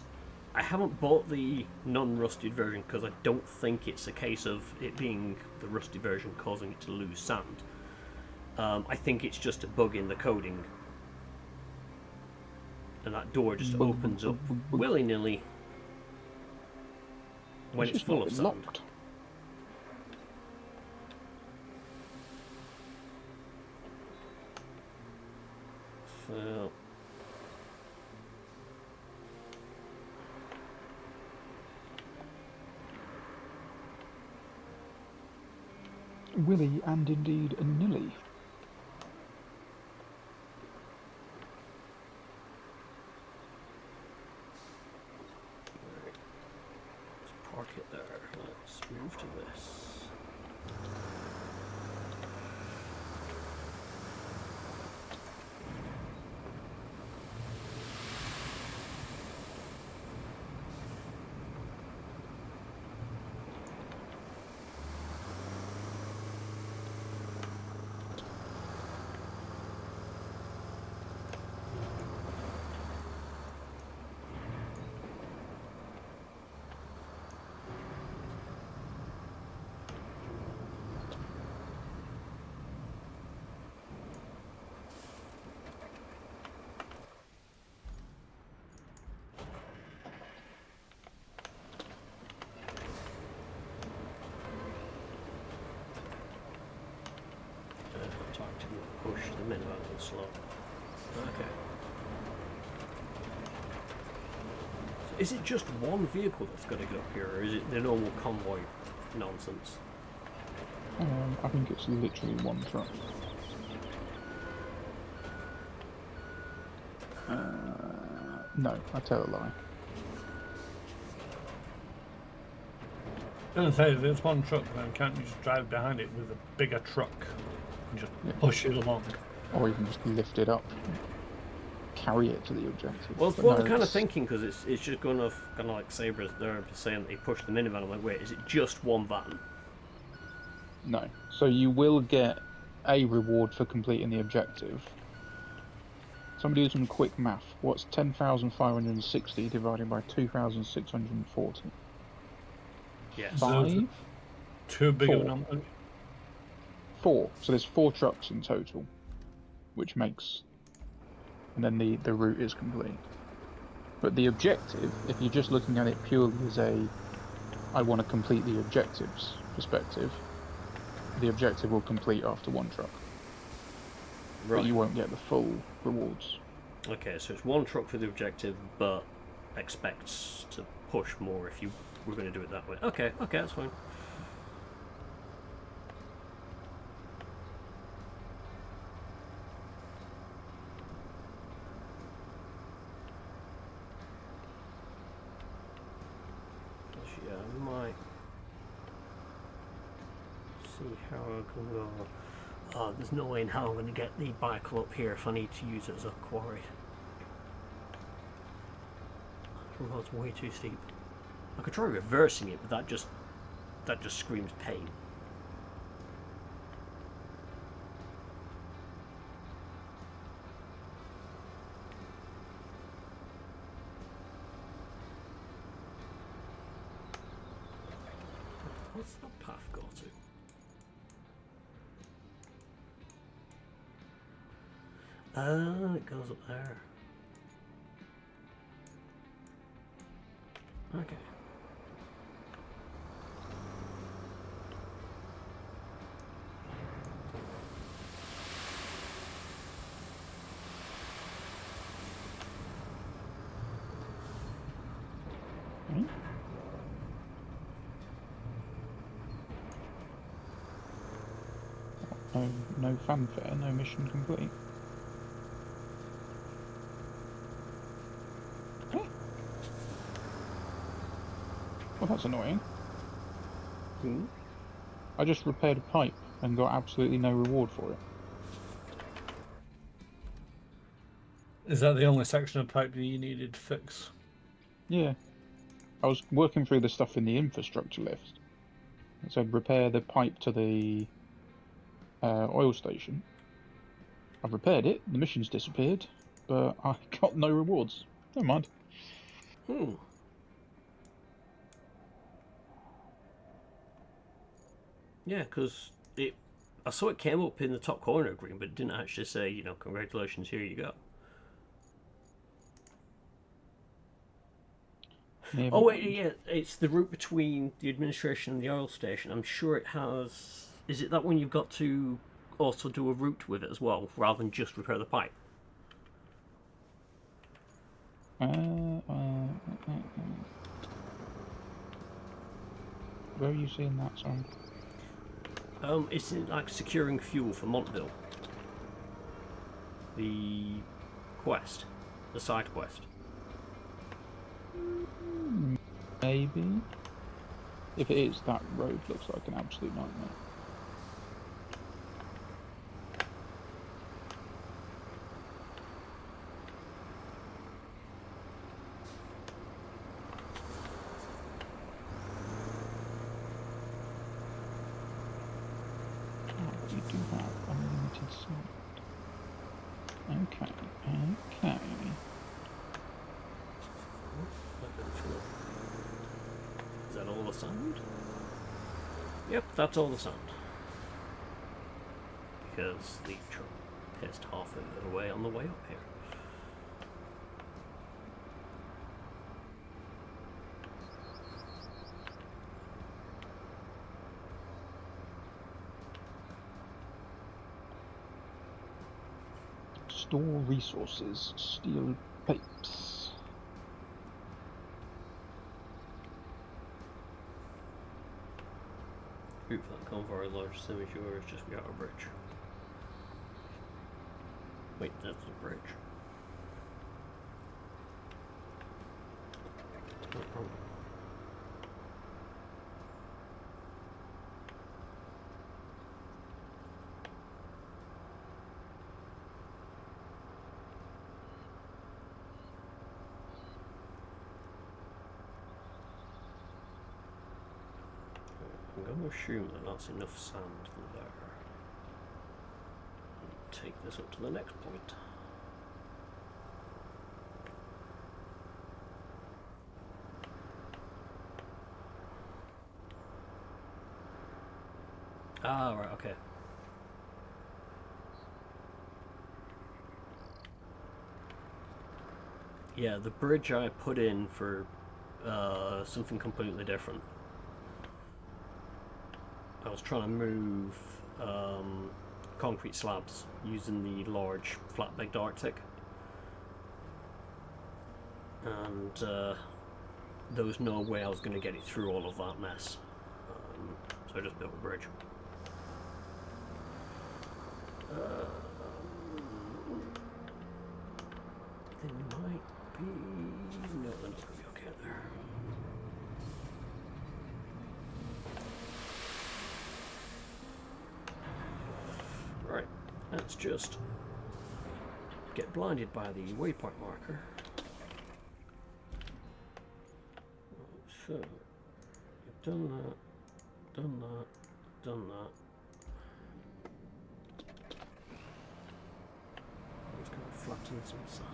I haven't bought the non-rusted version because I don't think it's a case of it being the rusty version causing it to lose sand. I think it's just a bug in the coding, and that door just opens up willy-nilly when it's just full not of been sand. locked. So, Willy and indeed a nilly. let's park it there. Let's move to this. Talk to you. Push the minute and slow. Okay. So is it just one vehicle that's going to go up here, or is it the normal convoy nonsense? I think it's literally one truck. No, I tell a lie. I was going to say, if it's one truck, then can't you just drive behind it with a bigger truck and just push it along? Or even just lift it up, carry it to the objective. Well, But what no, I'm kind of it's- thinking, because it's just going off kind of like Sabra's there saying that they pushed the minivan. I'm like, wait, is it just one van? No. So you will get a reward for completing the objective. Somebody do some quick math. What's 10,560 divided by 2,640? Yes. So- 5? Too big of a 4. number. 4. So there's 4 trucks in total, which makes, and then the route is complete. But the objective, if you're just looking at it purely as I want to complete the objectives perspective, the objective will complete after 1 truck. Right. But you won't get the full rewards. Okay, so it's 1 truck for the objective, but expects to push more if you were going to do it that way. Okay, that's fine. Yeah, I might see how I can go. Oh, there's no way in hell I'm going to get the bicycle up here if I need to use it as a quarry. Oh, it's way too steep. I could try reversing it, but that just screams pain. What's that path go to? It goes up there. Okay. No fanfare, no mission complete. Well, that's annoying. I just repaired a pipe and got absolutely no reward for it. Is that the only section of pipe that you needed to fix? Yeah. I was working through the stuff in the infrastructure list. It said repair the pipe to the oil station. I've repaired it, the mission's disappeared, but I got no rewards. Never mind. Yeah, because I saw it came up in the top corner of green, but it didn't actually say, congratulations, here you go. Never Oh, wait, mind. yeah, it's the route between the administration and the oil station. I'm sure it has... Is it that one you've got to also do a route with it as well, rather than just repair the pipe? Where are you seeing that, sorry? It's like securing fuel for Montville. The quest. The side quest. Maybe. If it is, that road looks like an absolute nightmare. Oh, you do have unlimited salt. Okay. Is that all the sand? Yep, that's all the sand. Because the truck pissed half of it away on the way up here. Store resources, steel pipes. Route for that convoy, large semi-shore is just beyond a bridge. Wait, that's the bridge. Oh. I'm going to assume that that's enough sand there. Take this up to the next point. Ah, right, okay. Yeah, the bridge I put in for something completely different. I was trying to move concrete slabs using the large flatbed Arctic, and there was no way I was going to get it through all of that mess, so I just built a bridge. They might be... no, they're not going to be okay there. Right, let's just get blinded by the waypoint marker. So, you've done that, done that, done that. I'm just going to flatten some sand.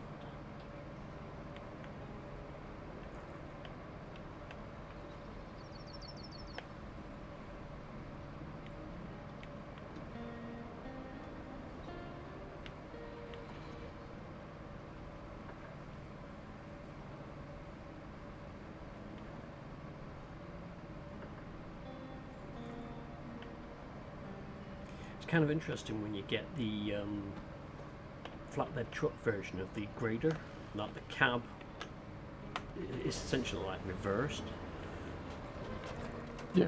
It's kind of interesting when you get the flatbed truck version of the grader, not the cab. It's essentially like reversed. Yeah.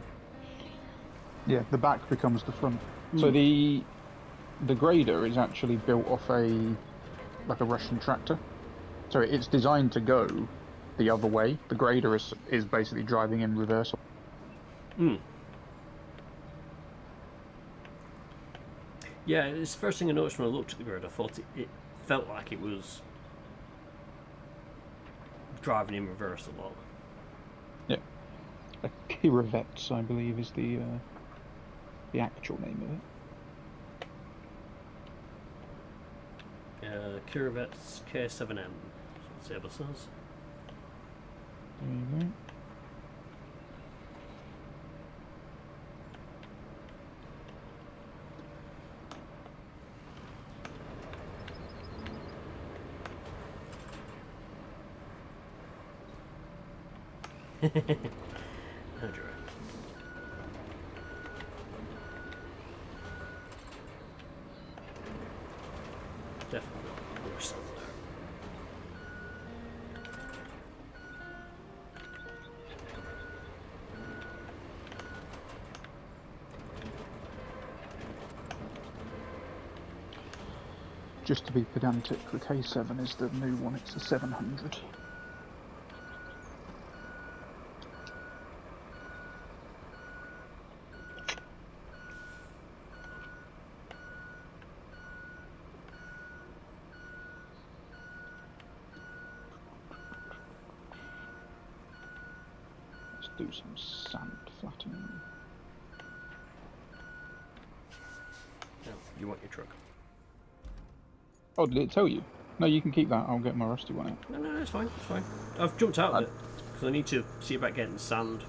Yeah, the back becomes the front. So the grader is actually built off a Russian tractor. So it's designed to go the other way. The grader is basically driving in reverse. Yeah, it's the first thing I noticed when I looked at the grid. I thought it felt like it was driving in reverse a lot. Yeah. A Kirovets, I believe, is the actual name of it. Kirovets K7M, that's what Saber says. There you go. How'd you reckon? Definitely worse than there. Just to be pedantic, the K7 is the new one, it's the 700. Let's do some sand flattening. No, you want your truck. Oh, did it tell you? No, you can keep that, I'll get my rusty one out. No, it's fine, it's fine. I've jumped out of it, because I need to see about getting sand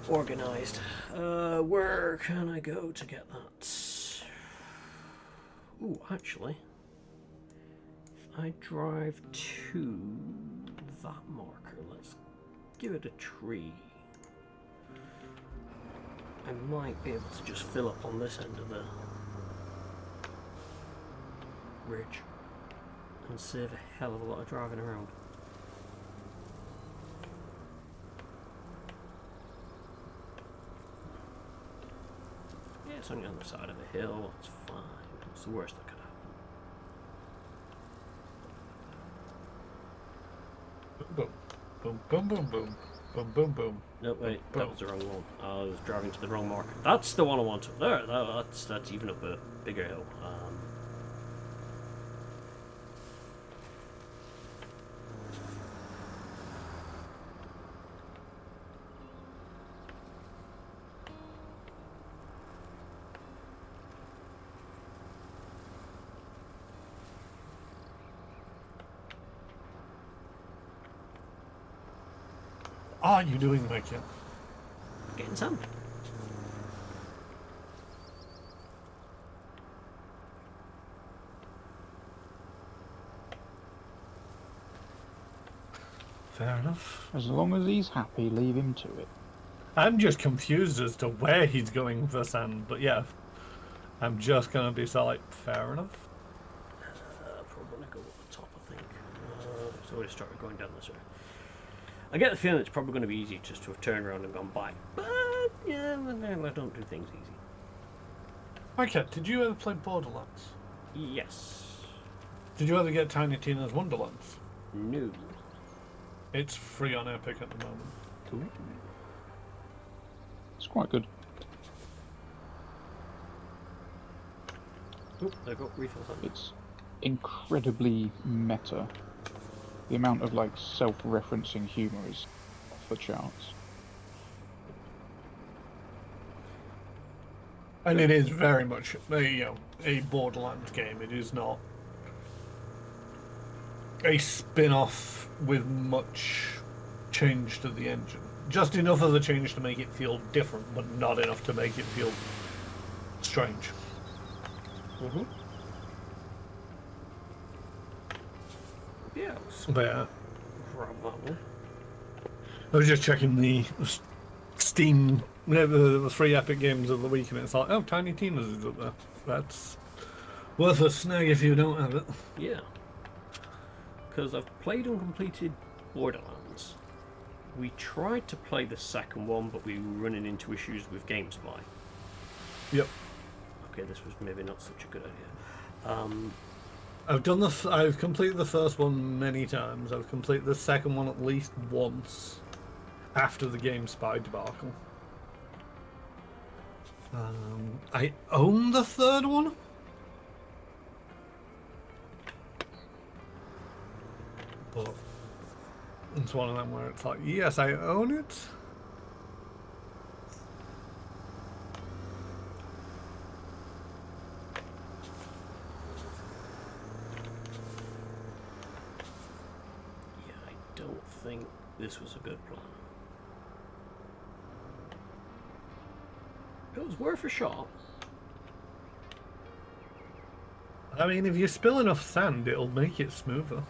organised. Where can I go to get that? Ooh, actually, if I drive to that marker, let's give it a tree. I might be able to just fill up on this end of the ridge and save a hell of a lot of driving around. Yeah, it's on the other side of a hill, it's fine. It's the worst that could happen. Boom, boom, boom, boom, boom, boom, boom, boom. No, wait, boom. that was the wrong one. I was driving to the wrong marker. That's the one I want. There, that's even up a bigger hill. Are you doing, Michael? Getting some. Fair enough. As long as he's happy, leave him to it. I'm just confused as to where he's going for sand, but yeah, I'm just gonna be like, fair enough. Probably going to go at the top, I think. So we started going down this way. I get the feeling it's probably going to be easy just to have turned around and gone back. But, yeah, I don't do things easy. Okay, did you ever play Borderlands? Yes. Did you ever get Tiny Tina's Wonderlands? No. It's free on Epic at the moment. Ooh. It's quite good. Oh, there go refills on it. It's incredibly meta. The amount of like self-referencing humor is off the charts. And it is very much a Borderlands game. It is not a spin-off with much change to the engine. Just enough of the change to make it feel different, but not enough to make it feel strange. Mm-hmm. Yeah, But yeah, grab that one. I was just checking the Steam, the free Epic games of the week, and it's like, oh, Tiny Tina's is up there. That's worth a snag if you don't have it. Yeah. Because I've played and completed Borderlands. We tried to play the second one, but we were running into issues with GameSpy. Yep. Okay, this was maybe not such a good idea. I've completed the first one many times. I've completed the second one at least once after the GameSpy debacle. I own the third one. But it's one of them where it's like, yes, I own it. Yeah, I don't think this was a good plan. It was worth a shot. I mean, if you spill enough sand, it'll make it smoother.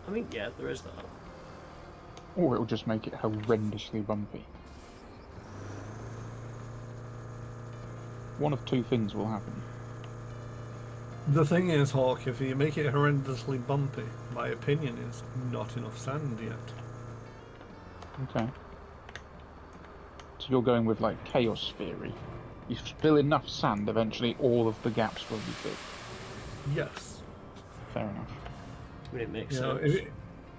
I mean, yeah, there is that. Or it'll just make it horrendously bumpy. One of two things will happen. The thing is, Hawk, if you make it horrendously bumpy, my opinion is not enough sand yet. Okay. So you're going with like chaos theory. You spill enough sand, eventually all of the gaps will be filled. Yes. Fair enough. I mean, it makes You know, sense.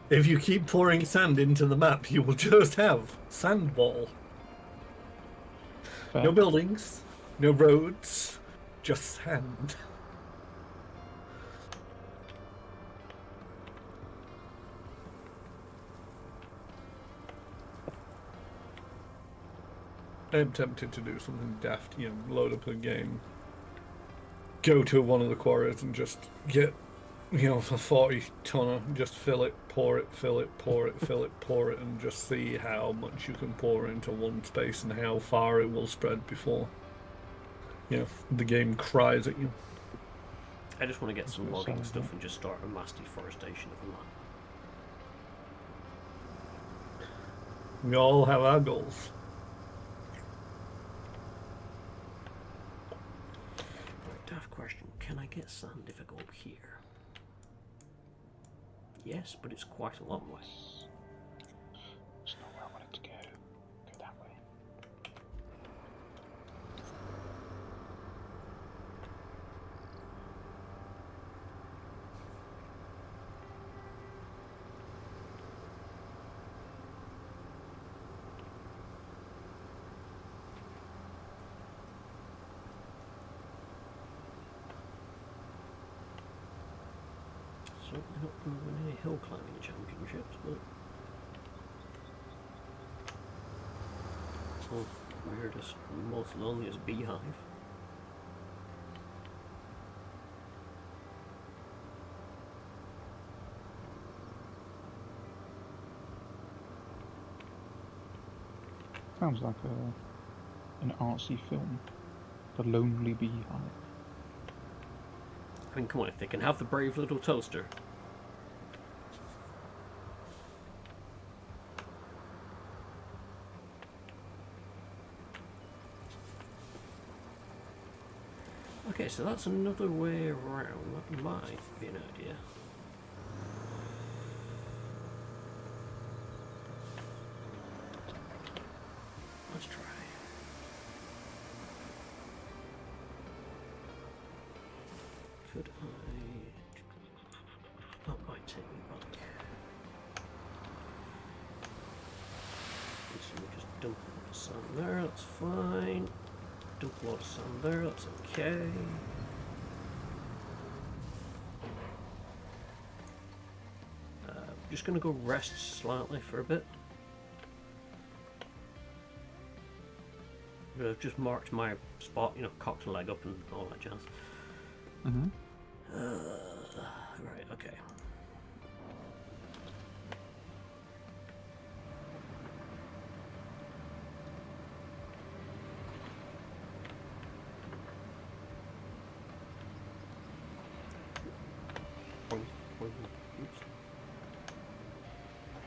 if you keep pouring sand into the map, you will just have sandball. Fair. No buildings, no roads, just sand. I'm tempted to do something daft, load up a game, go to one of the quarries and just get, for 40 tonner, just fill it, pour it, fill it, pour it, fill it, pour it, and just see how much you can pour into one space and how far it will spread before, the game cries at you. I just want to get some That's what logging sounds stuff like. and just start a mass deforestation of the map. We all have our goals. Right, daft question. Can I get sand if I go up here? Yes, but it's quite a long way. It's not where I wanted to go. Go that way. Certainly not going to win any hill climbing championships, but... Oh, weirdest, most loneliest beehive. Sounds like an artsy film. The Lonely Beehive. I mean, come on, if they can have the brave little toaster. Okay, so that's another way around. That might be an idea. Let's try. Could I... That might take me back. So we just dump a lot of sand there, that's fine. Dump a lot of sand there, that's okay. Just gonna go rest slightly for a bit. I've just marked my spot, you know, cocked a leg up and all that jazz. Mm-hmm. Right, okay. Boing, boing, oops.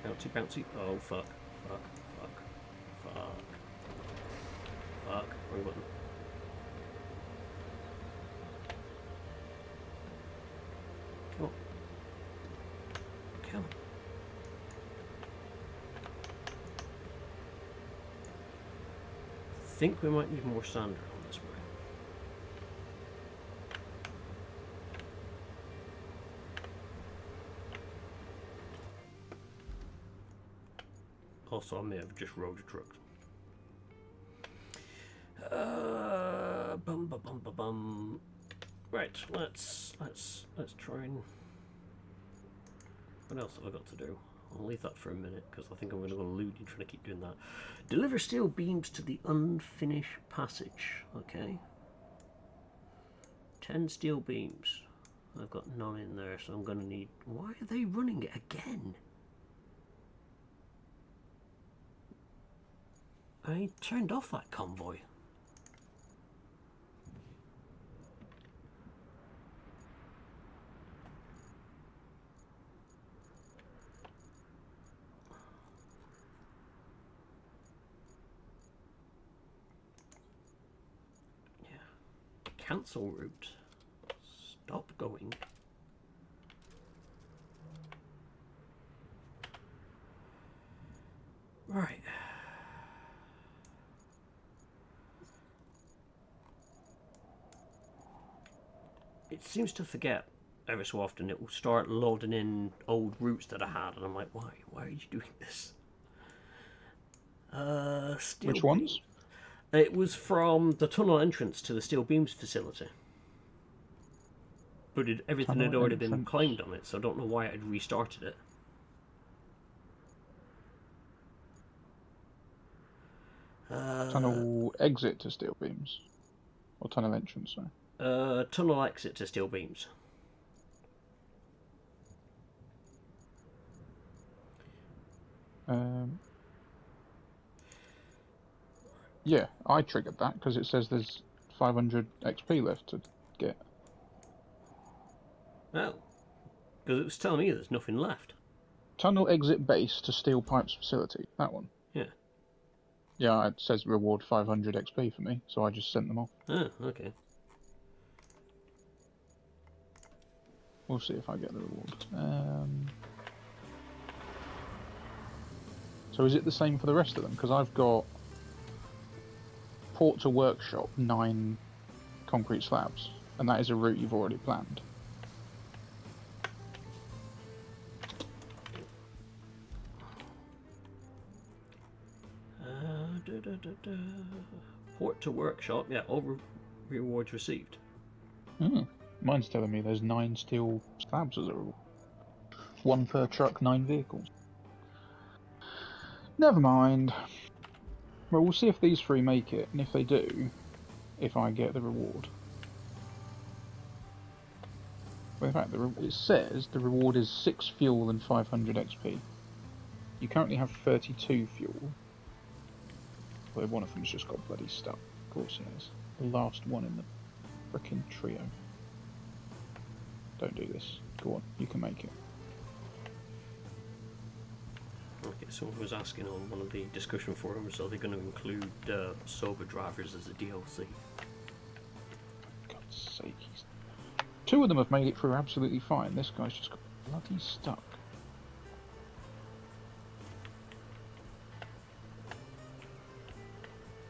Bouncy, bouncy. Oh, fuck. Fuck, fuck, fuck. Fuck. Wrong button. Come on. Come on. I think we might need more sand around this way. Also, I may have just rode a truck. Bum bum bum bum bum. Right, let's try and. What else have I got to do? I'll leave that for a minute because I think I'm going to go loony trying to keep doing that. Deliver steel beams to the unfinished passage. Okay. 10 steel beams. I've got none in there, so I'm going to need. Why are they running it again? I turned off that convoy. Yeah. Cancel route. Stop going. Right. It seems to forget every so often. It will start loading in old routes that I had, and I'm like, why? Why are you doing this? Steel Which ones? beams. It was from the tunnel entrance to the steel beams facility, but everything had Tunnel already been entrance. claimed on it, so I don't know why it had restarted it. Tunnel exit to steel beams, or tunnel entrance. Sorry. Tunnel exit to steel beams. Yeah, I triggered that because it says there's 500 XP left to get. Oh, because it was telling me there's nothing left. Tunnel exit base to steel pipes facility. That one. Yeah. Yeah, it says reward 500 XP for me, so I just sent them off. Oh, okay. We'll see if I get the reward. So is it the same for the rest of them? Because I've got port to workshop, 9 concrete slabs, and that is a route you've already planned. Port to workshop. Yeah, all rewards received. Mine's telling me there's 9 steel slabs as a reward. 1 per truck, 9 vehicles. Never mind. Well, we'll see if these 3 make it, and if they do, if I get the reward. Well, in fact, it says the reward is 6 fuel and 500 XP. You currently have 32 fuel. Well, one of them's just got bloody stuck. Of course it is. The last one in the frickin' trio. Don't do this. Go on, you can make it. Okay, someone was asking on one of the discussion forums, are they going to include sober drivers as a DLC? God's 2 of them have made it through absolutely fine. This guy's just got bloody stuck.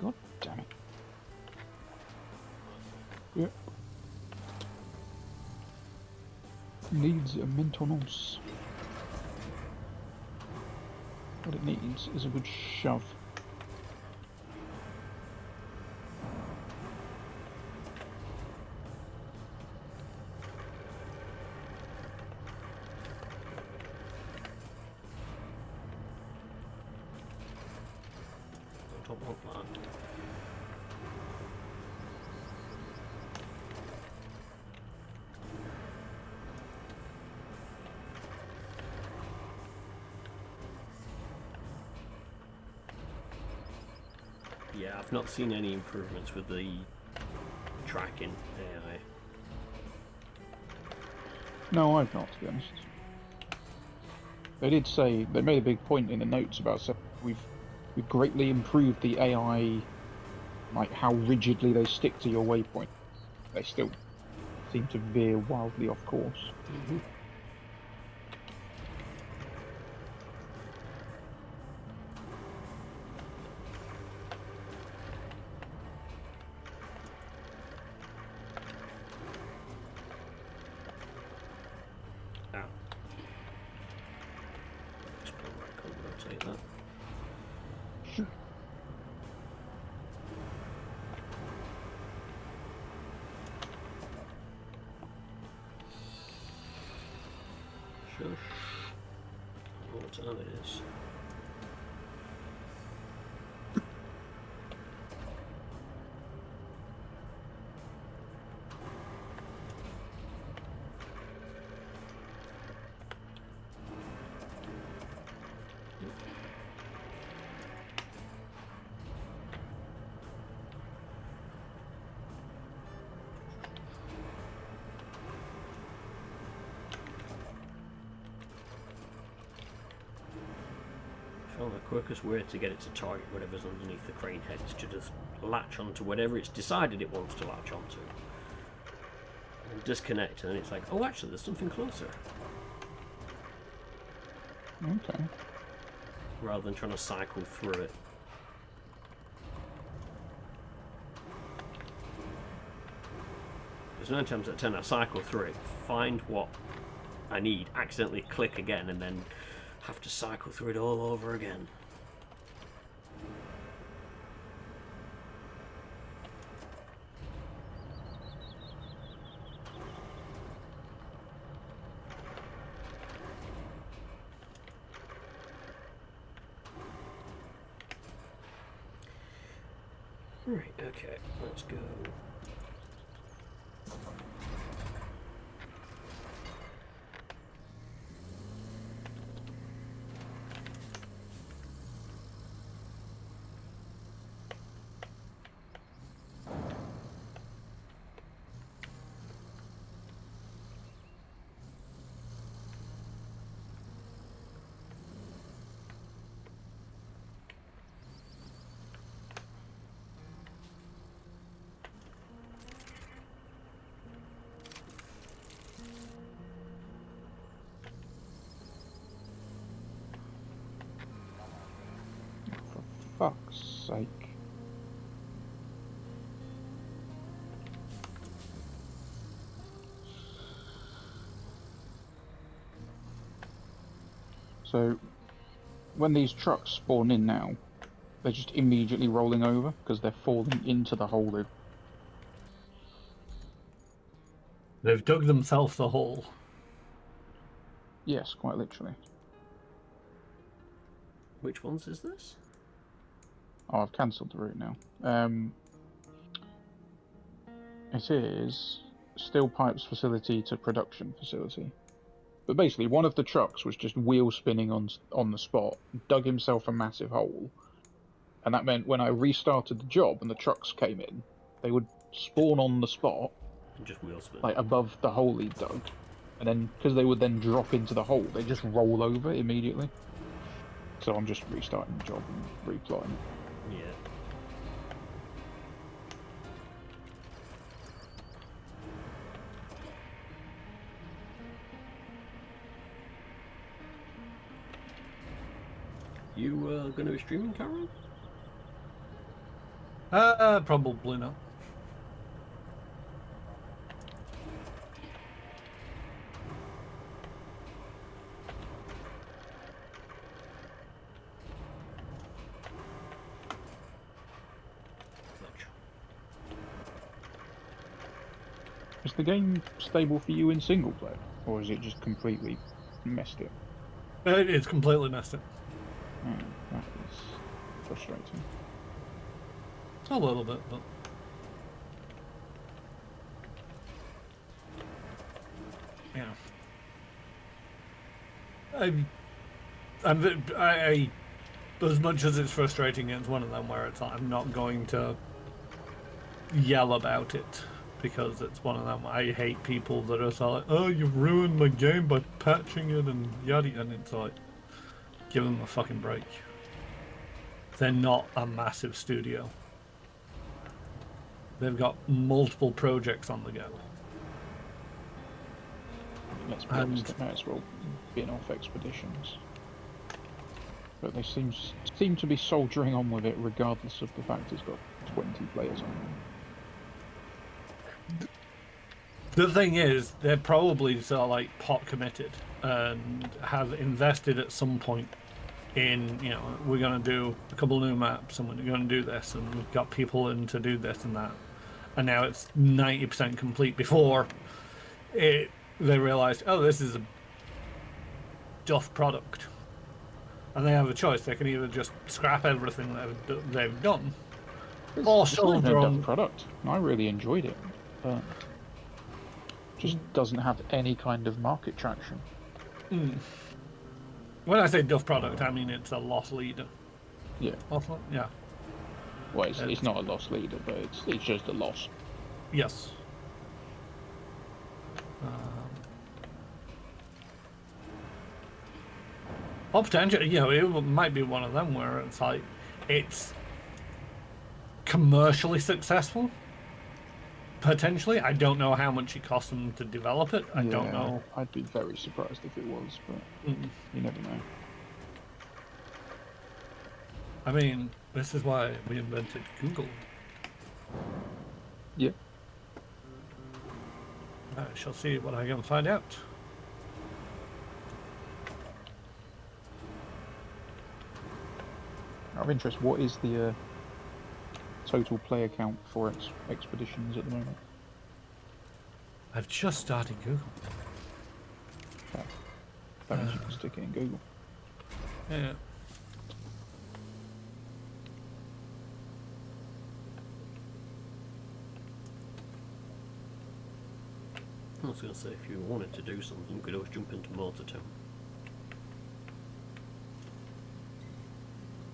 God damn it. Yep. Needs a maintenance. What it needs is a good shove. I don't want that. Yeah, I've not seen any improvements with the tracking AI. No, I've not, to be honest. They did say, they made a big point in the notes about saying we've greatly improved the AI, like how rigidly they stick to your waypoint. They still seem to veer wildly off course. Mm-hmm. Rotate that. Sure. Shush. What time it is? Well, the quickest way to get it to target whatever's underneath the crane head is to just latch onto whatever it's decided it wants to latch onto. And disconnect, and then it's like, oh, actually, there's something closer. Okay. Rather than trying to cycle through it. There's 9 times out of 10 I cycle through it, find what I need, accidentally click again, and then have to cycle through it all over again. Right, okay, let's go. For fuck's sake. So, when these trucks spawn in now, they're just immediately rolling over because they're falling into the hole. They've dug themselves a hole. Yes, quite literally. Which ones is this? Oh, I've cancelled the route now. It is steel pipes facility to production facility. But basically, one of the trucks was just wheel spinning on the spot, dug himself a massive hole, and that meant when I restarted the job and the trucks came in, they would spawn on the spot, And just wheel spin. like above the hole he dug, and then because they would then drop into the hole, they just roll over immediately. So I'm just restarting the job and replotting it. Yeah. You going to be streaming, Cameron? Probably not. Fudge. Is the game stable for you in single player, or is it just completely messed it? It's completely messed up. Oh, that is frustrating. A little bit, but yeah. I as much as it's frustrating, it's one of them where it's like, I'm not going to yell about it because it's one of them. I hate people that are so like, oh, you've ruined my game by patching it and yada, and it's like, give them a fucking break. They're not a massive studio. They've got multiple projects on the go. Let's be honest, they might as well bin off Expeditions. But they seem to be soldiering on with it regardless of the fact it's got 20 players on it. The thing is, they're probably sort of like pot committed and have invested at some point in, you know, we're going to do a couple new maps and we're going to do this and we've got people in to do this and that. And now it's 90% complete before they realised, oh, this is a duff product. And they have a choice. They can either just scrap everything that they've done, or It's not soldier even a on. duff product. I really enjoyed it, but just doesn't have any kind of market traction. When I say duff product, I mean it's a loss leader. Yeah. Yeah. Well, it's not a loss leader, but it's just a loss. Yes. Or potentially, you know, it might be one of them where it's like, it's commercially successful. Potentially. I don't know how much it cost them to develop it. I don't know. I'd be very surprised if it was, but you never know. I mean, this is why we invented Google. Yeah. I shall see what I can find out. Out of interest, what is the total player count for Expeditions at the moment? I've just started Google. Okay. That means you can stick it in Google. Yeah. I was going to say, if you wanted to do something, you could always jump into Motortown.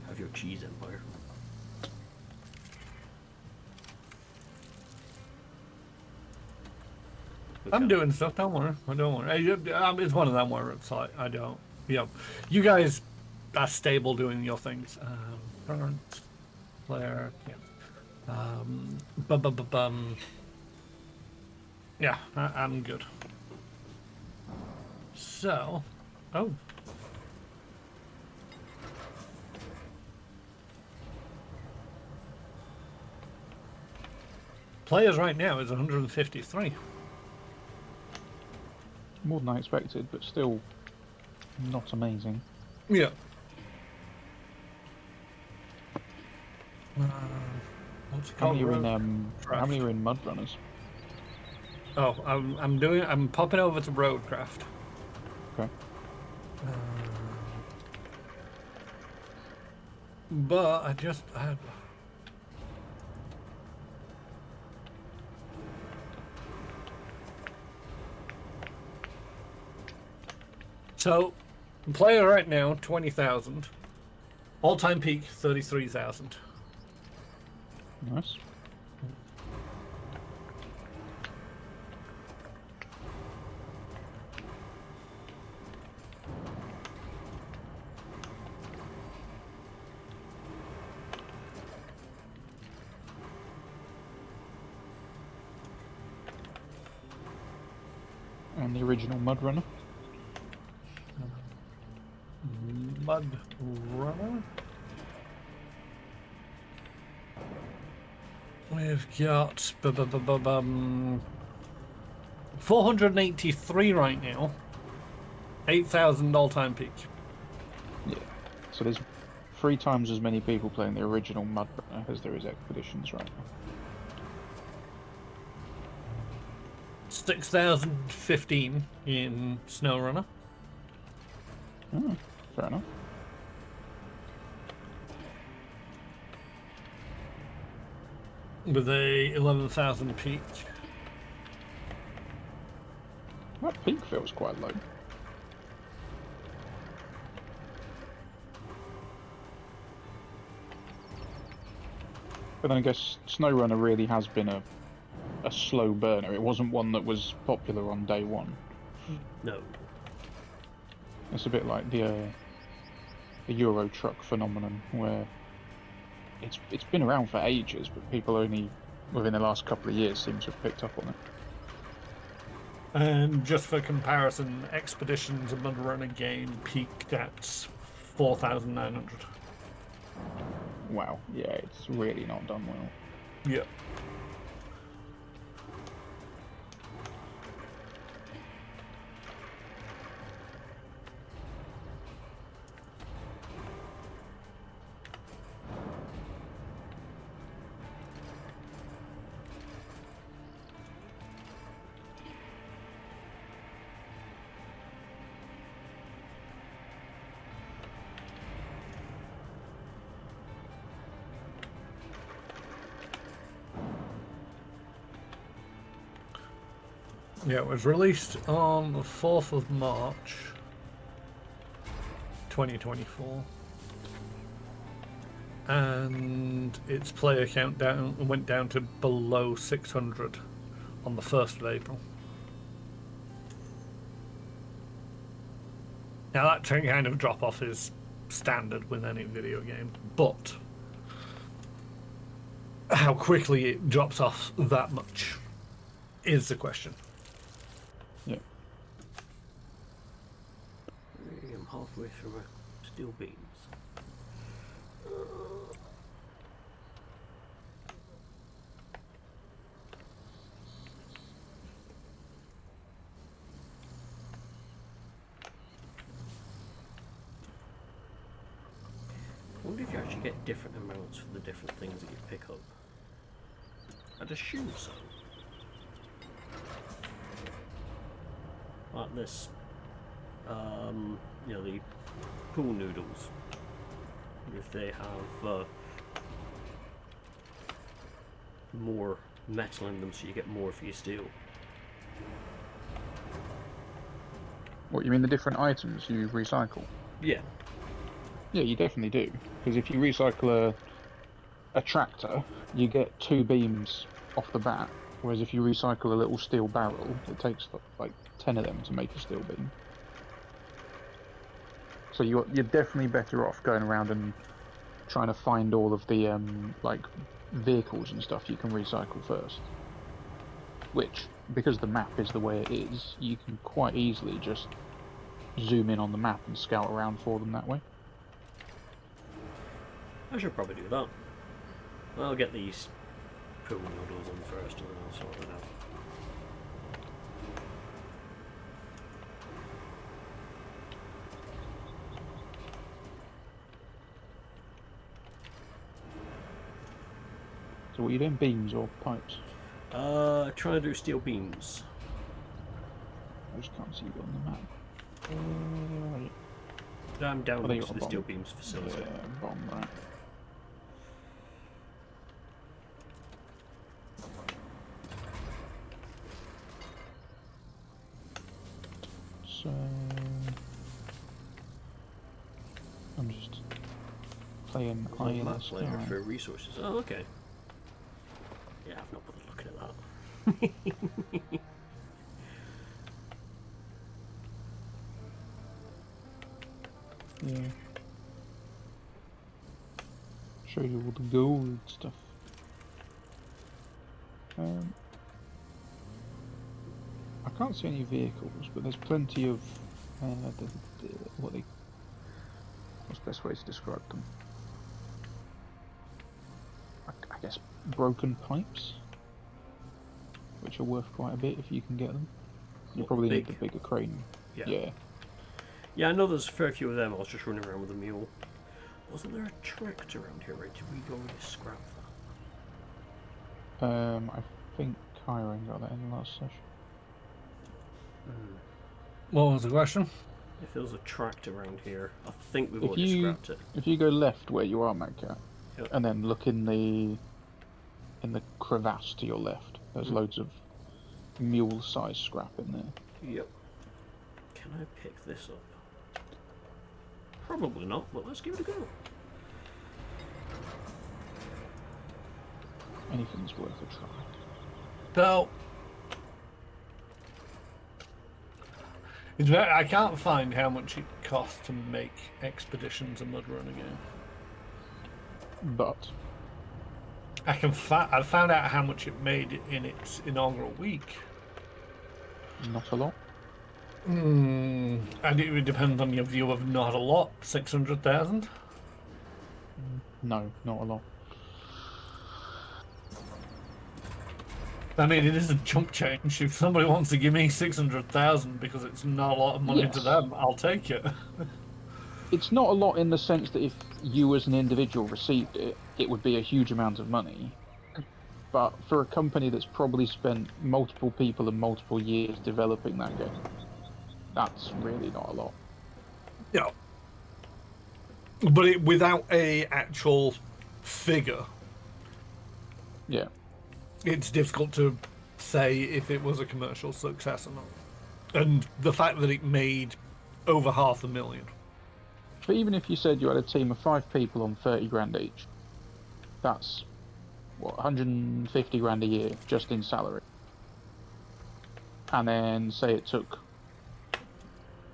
Have your cheese empire. I'm doing stuff, don't worry. Don't worry. It's one of them where it's like, I don't, you know, you guys are stable doing your things. Current player, yeah. Yeah, I'm good. So, oh. Players right now is 153. More than I expected, but still not amazing. Yeah. What's it How called? many are in Mud Runners? Oh, I'm popping over to Roadcraft. Okay. But so, player right now 20,000. All-time peak 33,000. Nice. And the original Mud Runner? Mud Runner. We've got 483 right now. 8,000 all-time peak. Yeah. So there's 3 times as many people playing the original Mud Runner as there is expeditions right now. 6,015 in Snow Runner. Oh, fair enough. With a 11,000 peak. That peak feels quite low. But then I guess SnowRunner really has been a slow burner. It wasn't one that was popular on day one. No. It's a bit like the Euro Truck phenomenon, where it's been around for ages, but people only within the last couple of years seem to have picked up on it. And just for comparison, Expeditions and Mud Runner game peaked at 4,900. Wow, yeah, it's really not done well. Yeah. Yeah, it was released on the 4th of March, 2024. And its player count went down to below 600 on the 1st of April. Now that kind of drop-off is standard with any video game, but how quickly it drops off that much is the question. Yeah. I'm halfway through my steel beams. I wonder if you actually get different amounts for the different things that you pick up. I'd assume so. Like this, you know, the pool noodles. If they have more metal in them, so you get more for your steel. What, you mean the different items you recycle? Yeah. Yeah, you definitely do. Because if you recycle a tractor, you get 2 beams off the bat. Whereas if you recycle a little steel barrel, it takes like 10 of them to make a steel beam. So you're definitely better off going around and trying to find all of the like vehicles and stuff you can recycle first. Which, because the map is the way it is, you can quite easily just zoom in on the map and scout around for them that way. I should probably do that. I'll get these pool noodles in first and then I'll sort it out. So what are you doing, beams or pipes? Trying to do steel beams. I just can't see you on the map. Right. I'm down there you to are, the steel bottom. beams facility. Yeah, bomb, right. So I'm just playing Like Eye in the map layer Sky. for resources. Oh, okay. Yeah, I've not bothered looking at that. Yeah. Show you all the gold stuff. I can't see any vehicles, but there's plenty of what they What's the best way to describe them? I guess broken pipes, which are worth quite a bit if you can get them. You What, probably need big? the bigger crane. Yeah. Yeah. Yeah, I know there's a fair few of them. I was just running around with a mule. Wasn't there a tractor around here, right? Did we go and scrap that? I think Kyron got that in the last session. What was the question? If there was a tractor around here, I think we've If already you scrapped it. if you go left where you are, Magcat, Yep. and then look in the crevasse to your left, there's loads of mule-sized scrap in there. Yep. Can I pick this up? Probably not, but let's give it a go. Anything's worth a try. So, I can't find how much it costs to make Expeditions a mud run again. But I found out how much it made in its inaugural week. not a lot. And it would depend on your view of not a lot. 600,000. No, not a lot. I mean, it is a chump change. If somebody wants to give me 600,000 because it's not a lot of money to Yes. them, I'll take it. It's not a lot in the sense that if you as an individual received it, it would be a huge amount of money. But for a company that's probably spent multiple people and multiple years developing that game, that's really not a lot. Yeah. But without a actual figure, Yeah. it's difficult to say if it was a commercial success or not. And the fact that it made over 500,000. But even if you said you had a team of 5 people on 30 grand each, that's, what, 150 grand a year just in salary. And then say it took, I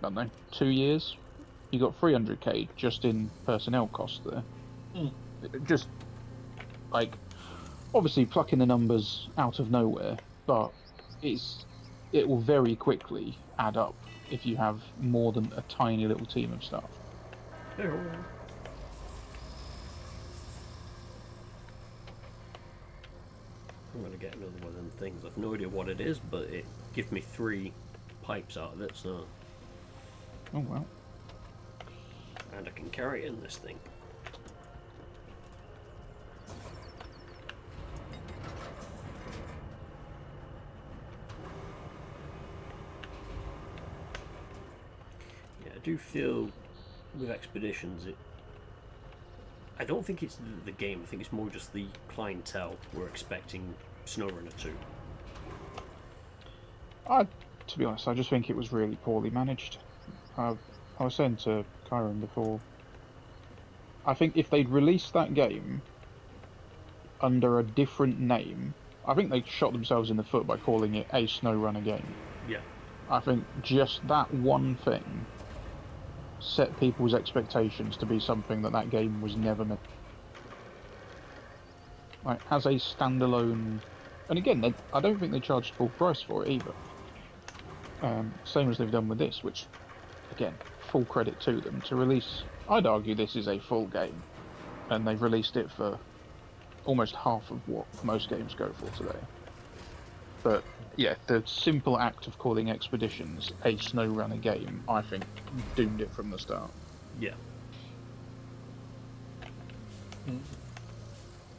don't know, 2 years, you got 300k just in personnel costs there. Just, like, obviously plucking the numbers out of nowhere, but it will very quickly add up if you have more than a tiny little team of staff. I'm going to get another one of them things. I've no idea what it is, but it gives me 3 pipes out of it, so... Oh well. And I can carry it in this thing. Yeah, I do feel with Expeditions, I don't think it's the game, I think it's more just the clientele we're expecting SnowRunner 2. To be honest, I just think it was really poorly managed. I was saying to Kyron before, I think if they'd released that game under a different name, I think they shot themselves in the foot by calling it a SnowRunner game. Yeah. I think just that one thing set people's expectations to be something that game was never meant. Like, as a standalone, and again, I don't think they charged full price for it either. Same as they've done with this, which, again, full credit to them to release. I'd argue this is a full game, and they've released it for almost half of what most games go for today. But yeah, the simple act of calling Expeditions a SnowRunner game, I think, doomed it from the start. Yeah.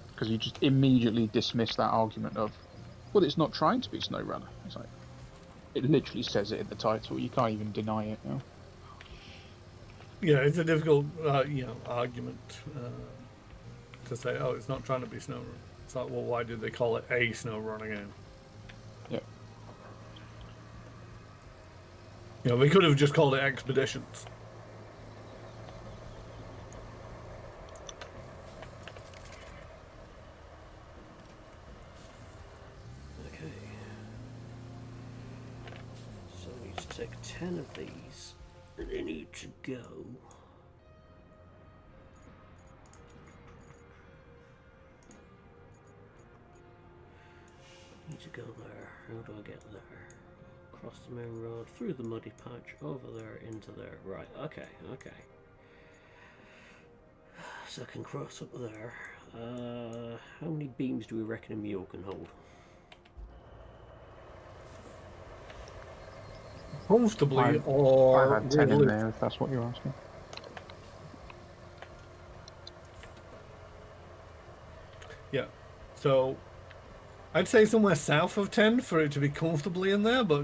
Because you just immediately dismiss that argument of, well, it's not trying to be SnowRunner. It's like, it literally says it in the title. You can't even deny it now. Yeah, it's a difficult, argument to say. Oh, it's not trying to be SnowRunner. It's like, well, why did they call it a SnowRunner game? Yeah. You know, they could have just called it Expeditions. Okay. So I need to take 10 of these, and they need to go. Need to go there. How do I get there? Across the main road, through the muddy patch, over there, into there. Right, okay, okay. So I can cross up there. How many beams do we reckon a mule can hold? Comfortably I or had 10 in really? there, if that's what you're asking. Yeah. So I'd say somewhere south of 10 for it to be comfortably in there, but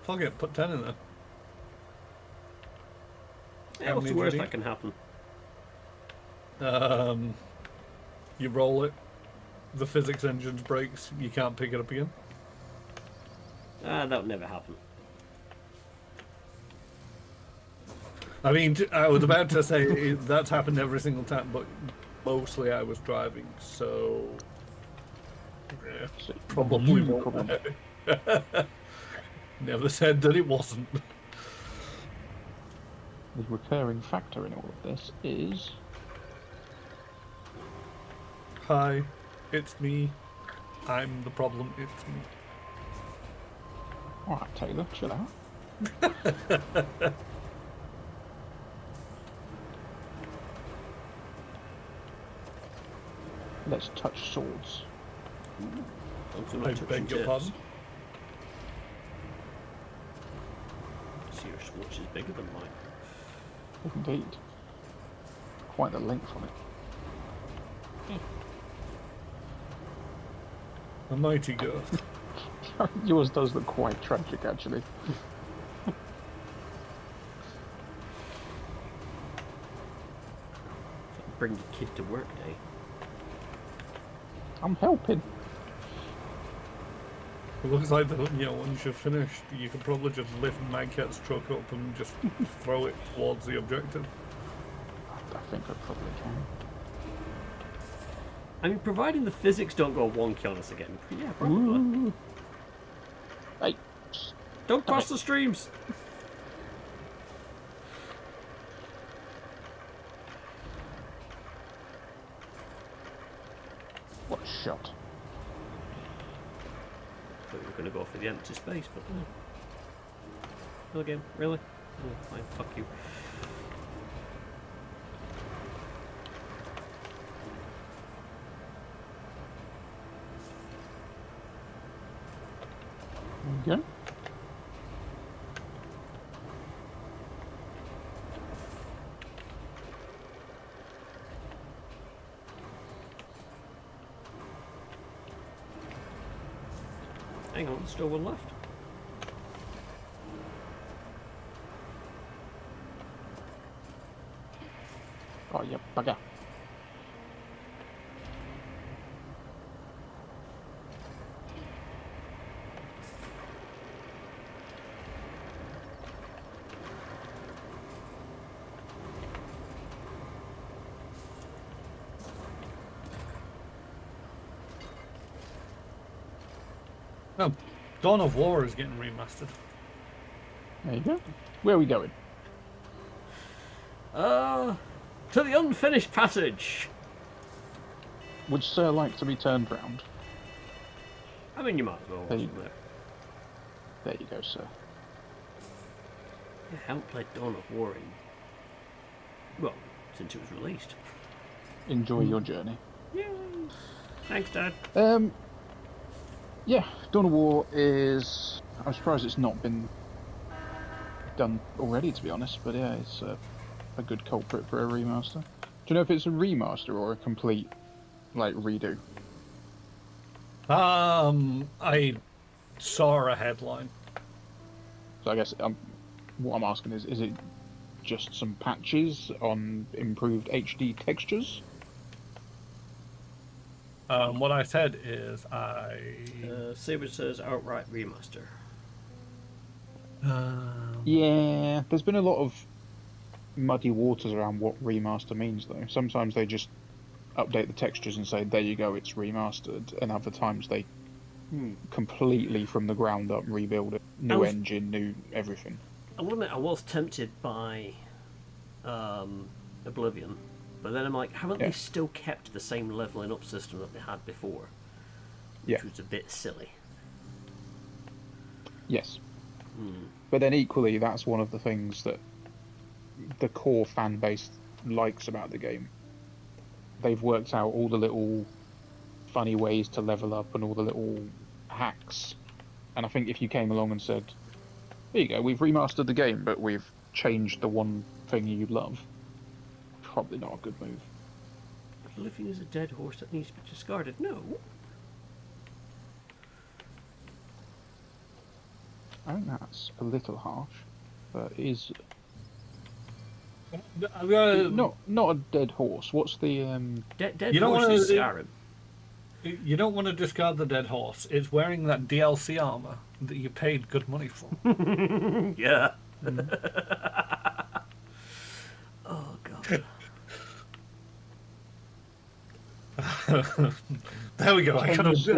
fuck it, put 10 in there. Yeah, How what's many the do you worst need? that can happen? You roll it, the physics engine breaks, you can't pick it up again. That would never happen. I mean, I was about to say that's happened every single time, but mostly I was driving, so yeah, So probably you won't. probably Never said that it wasn't. the recurring factor in all of this is Hi, it's me. I'm the problem. It's me. all right, Taylor, chill out. Let's touch swords. Also I not touching beg your tips. pardon. See, your swatch is bigger than mine. Indeed. Quite the length on it. A mighty girth. Yours does look quite tragic, actually. Bring your kid to work day. I'm helping. It looks like once you're finished, you can probably just lift Magcat's truck up and just throw it towards the objective. I think I probably can. I mean, providing the physics don't go wonky on us again. Yeah, probably. Ooh. Hey, Don't cross it. the streams! what a shot. I thought we were going to go for the empty space, but no. Another game? Really? Oh, fine, fuck you. There you go. Hang on, there's still one left. Oh, you bugger. No, Dawn of War is getting remastered. There you go. Where are we going? To the unfinished passage! Would Sir like to be turned round? I mean, you might as well, There you wasn't there? There you go, sir. I haven't played Dawn of War in... well, since it was released. Enjoy your journey. Yay! Thanks, Dad. Yeah, Dawn of War is... I'm surprised it's not been done already, to be honest, but yeah, it's a good culprit for a remaster. Do you know if it's a remaster or a complete, redo? I saw a headline. So I guess what I'm asking is it just some patches on improved HD textures? What I said is Saber says outright remaster. Yeah, there's been a lot of muddy waters around what remaster means, though. Sometimes they just update the textures and say, there you go, it's remastered, and other times they completely from the ground up rebuild it. New engine, new everything. I will admit, I was tempted by Oblivion, but then I'm like, haven't they still kept the same leveling up system that they had before? Which was a bit silly. Yes. But then equally, that's one of the things that the core fan base likes about the game. they've worked out all the little funny ways to level up and all the little hacks. And I think if you came along and said, "Here you go, we've remastered the game, but we've changed the one thing you love," probably not a good move. Living is a dead horse that needs to be discarded. No. I think that's a little harsh, but is not a dead horse. What's the Dead You don't horse wanna- is Skyrim. You don't want to discard the dead horse. It's wearing that DLC armor that you paid good money for. Yeah. Oh, God. There we go. I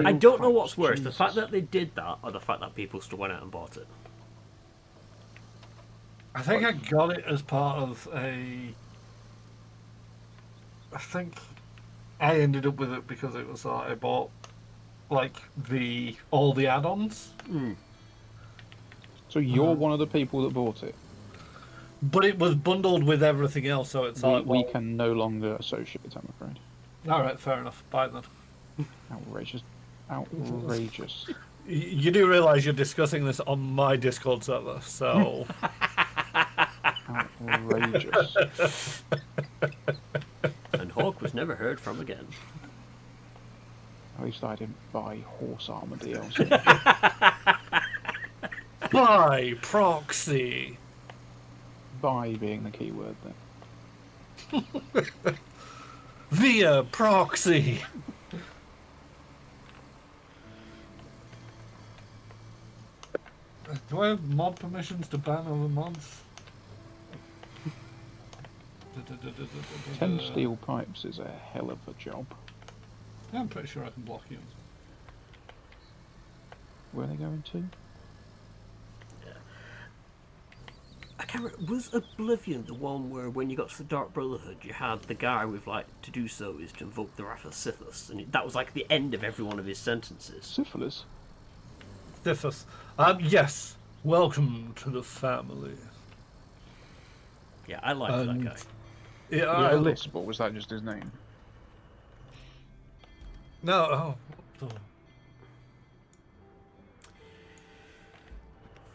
I don't know what's worse, the fact that they did that or the fact that people still went out and bought it. I think I got it as part of a. I think I ended up with it because it was I bought like all the add-ons. So you're one of the people that bought it. But it was bundled with everything else, so it's We can no longer associate, I'm afraid. All right, fair enough. Bye then. Outrageous. Outrageous. You do realise you're discussing this on my Discord server, so. Outrageous. And Hawk was never heard from again. At least I didn't buy horse armor DLC. By proxy. Buy being the key word then. Via proxy. Do I have mod permissions to ban other mods? 10 steel pipes is a hell of a job. Yeah, I'm pretty sure I can block you. Where are they going to? I can't remember, was Oblivion the one where when you got to the Dark Brotherhood you had the guy with like, to do so is to invoke the wrath of Sithis, and that was like the end of every one of his sentences. Syphilis? Sithis. Yes. Welcome to the family. Yeah, I liked that guy. Yeah, Lisp, or was that just his name? No. Oh.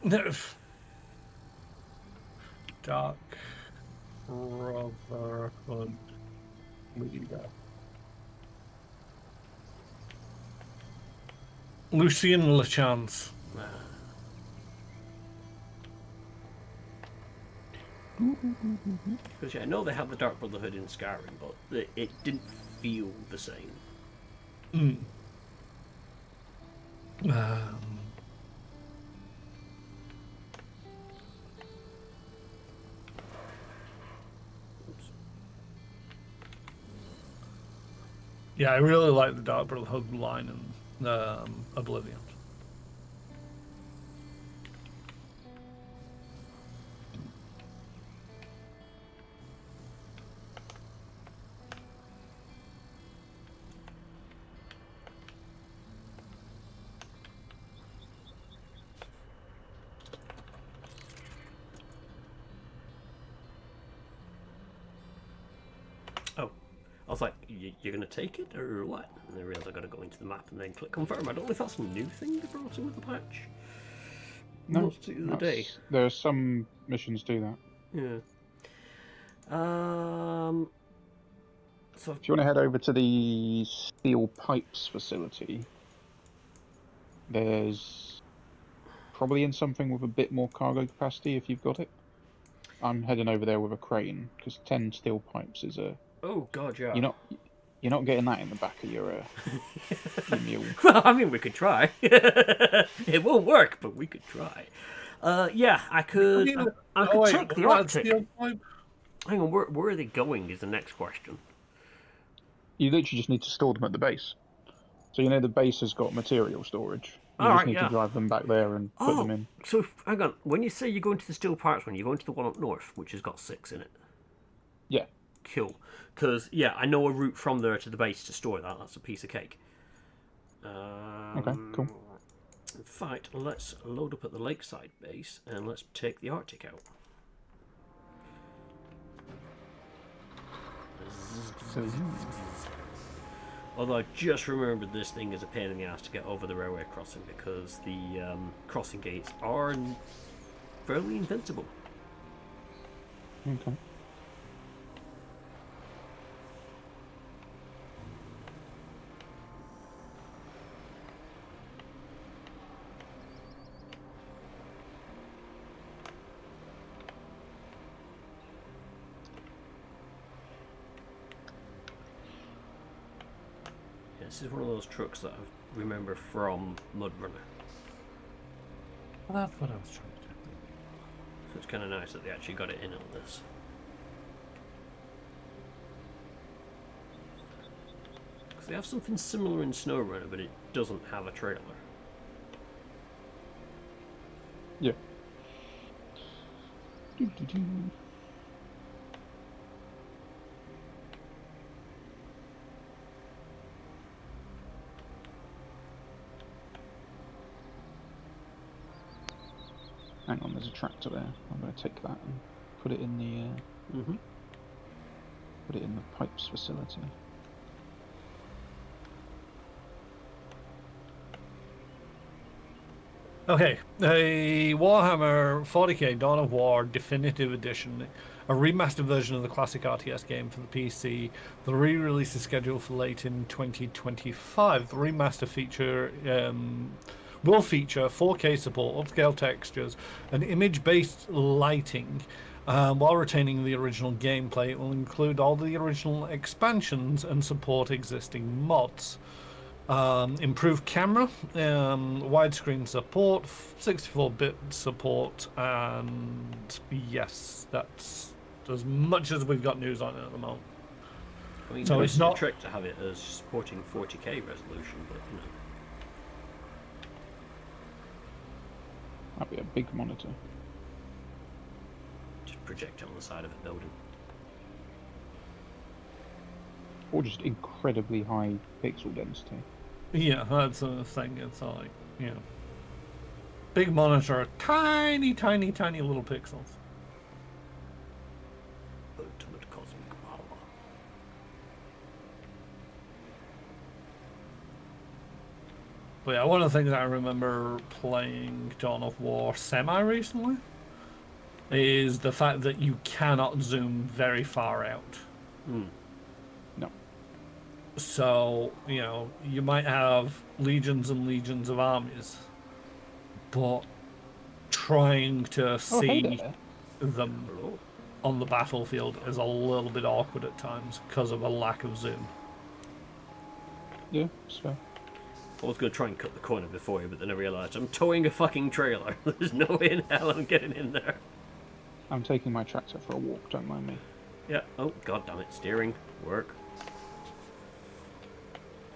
No. Dark Brotherhood leader. Lucien Lachance. Because yeah, I know they had the Dark Brotherhood in Skyrim, but it didn't feel the same. Yeah, I really like the Dark Brotherhood line in Oblivion. I was like, you're going to take it, or what? And I realised I got to go into the map and then click confirm. I don't know if that's a new thing they brought in with the patch. No, Not the other day. there are some missions do that. Yeah. So If you want to head over to the steel pipes facility, there's probably in something with a bit more cargo capacity if you've got it. I'm heading over there with a crane because 10 steel pipes is a. oh god, yeah. You're not getting that in the back of your mule. Well, I mean, we could try. It won't work, but we could try. Yeah, I could. I could take the Arctic. Hang on, where are they going? Is the next question. You literally just need to store them at the base. So you know the base has got material storage. You just need to drive them back there and put them in. So hang on. When you say you're going to the steel pipes one, you're going to the one up north, which has got 6 in it. Yeah. Cool. Because yeah, I know a route from there to the base to store that. That's a piece of cake. Okay, cool. In fact, let's load up at the lakeside base and let's take the Arctic out. Although I just remembered this thing is a pain in the ass to get over the railway crossing because the crossing gates are fairly invincible. Okay. Yeah, this is one of those trucks that I remember from Mud Runner. Well, that's what I was trying to do. So it's kind of nice that they actually got it in on this. Because they have something similar in Snow Runner, but it doesn't have a trailer. Yeah. Doo-doo-doo. Hang on, there's a tractor there. I'm going to take that and put it in the put it in the pipes facility. Okay, a Warhammer 40k Dawn of War Definitive Edition, a remastered version of the classic RTS game for the PC. The re-release is scheduled for late in 2025. The remaster will feature 4K support, upscale textures, and image-based lighting, while retaining the original gameplay. It will include all the original expansions and support existing mods. Improved camera, widescreen support, 64-bit support, and yes, that's as much as we've got news on it at the moment. I mean, So it's not a trick to have it as supporting 40k resolution, but you know. That'd be a big monitor. Just project it on the side of a building. Or just incredibly high pixel density. Yeah, that's the thing. It's like, you know, big monitor, tiny, tiny, tiny little pixels. Ultimate cosmic power. But yeah, one of the things I remember playing Dawn of War semi-recently is the fact that you cannot zoom very far out. No. So, you know, you might have legions and legions of armies, but trying to Oh, hey see there. them Hello. on the battlefield is a little bit awkward at times because of a lack of zoom. Yeah, it's fair. I was going to try and cut the corner before you, but then I realised I'm towing a fucking trailer. There's no way in hell I'm getting in there. I'm taking my tractor for a walk, don't mind me. Yeah. Oh, god damn it. Steering. Work. I'm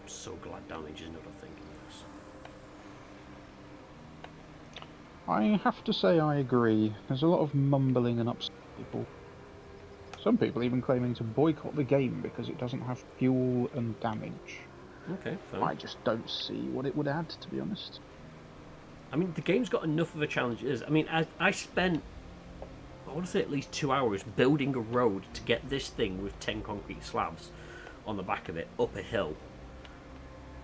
so glad damage is not a thing in this. I have to say I agree. There's a lot of mumbling and upset people. Some people even claiming to boycott the game because it doesn't have fuel and damage. Okay, fine. I just don't see what it would add, to be honest. I mean, the game's got enough of a challenge as... I mean, I spent, I want to say at least 2 hours building a road to get this thing with 10 concrete slabs on the back of it up a hill.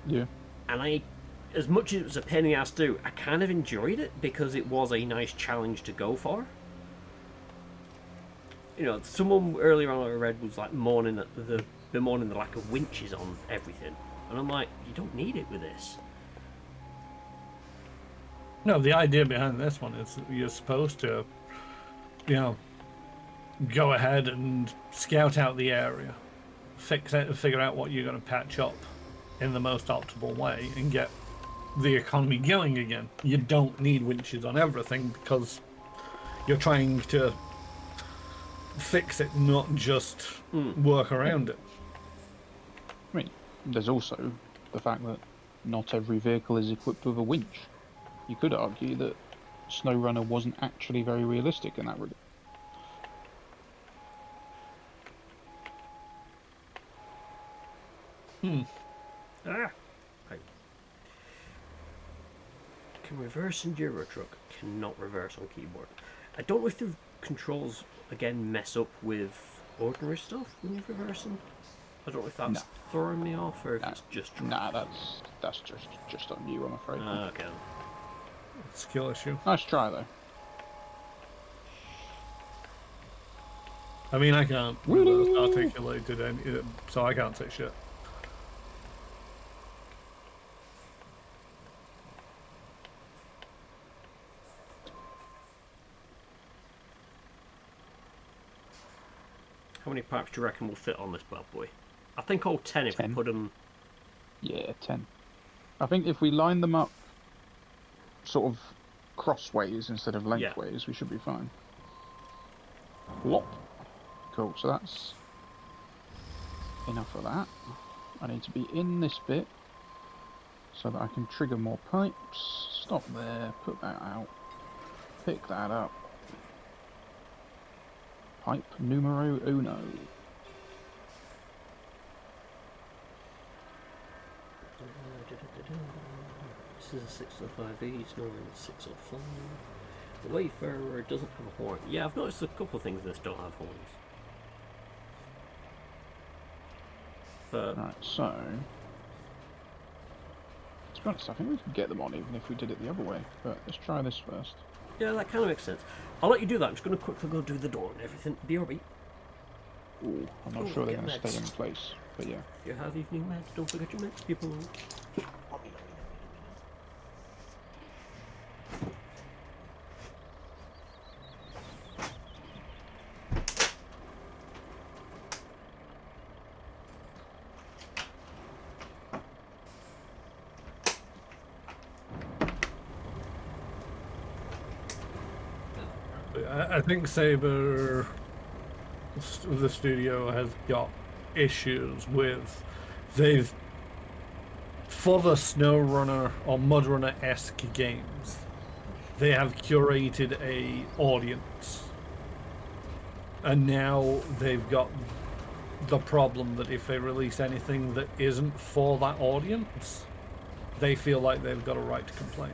Yeah. And as much as it was a pain in the ass to do, I kind of enjoyed it because it was a nice challenge to go for. You know, someone earlier on I read was like mourning the lack of winches on everything. And I'm like, you don't need it with this. No, the idea behind this one is you're supposed to, you know, go ahead and scout out the area, figure out what you're going to patch up in the most optimal way, and get the economy going again. You don't need winches on everything because you're trying to fix it, not just work around it. I mean, there's also the fact that not every vehicle is equipped with a winch. You could argue that SnowRunner wasn't actually very realistic in that regard. Ah! Right. Can reverse in Euro Truck, cannot reverse on keyboard. I don't know if the controls, again, mess up with ordinary stuff when you're reversing? I don't know if that's No. throwing me off or if Nah. it's just... Nah, that's just on you, I'm afraid. Okay. Skill issue. Nice try though. I mean, I can't reverse articulated any, so I can't say shit. How many pipes do you reckon will fit on this bad boy? I think all 10 if 10. we put them... Yeah, 10. I think if we line them up sort of crossways instead of lengthways, we should be fine. Lop. Cool, so that's enough of that. I need to be in this bit so that I can trigger more pipes. Stop there, put that out, pick that up. Pipe numero uno. This is a 605E, it's normally a 605. The Wayfarer doesn't have a horn. Yeah, I've noticed a couple of things that don't have horns. But Right, so... To be honest, I think we could get them on even if we did it the other way. But let's try this first. yeah, that kind of makes sense. I'll let you do that. I'm just going to quickly go do the door and everything. BRB. Ooh, I'm not Ooh, sure they're get going to stay meds. in place. But yeah. If you have evening meds, don't forget your meds, people. I think Saber, the studio, has got issues with they've for the SnowRunner or MudRunner-esque games, they have curated a audience, and now they've got the problem that if they release anything that isn't for that audience, they feel like they've got a right to complain.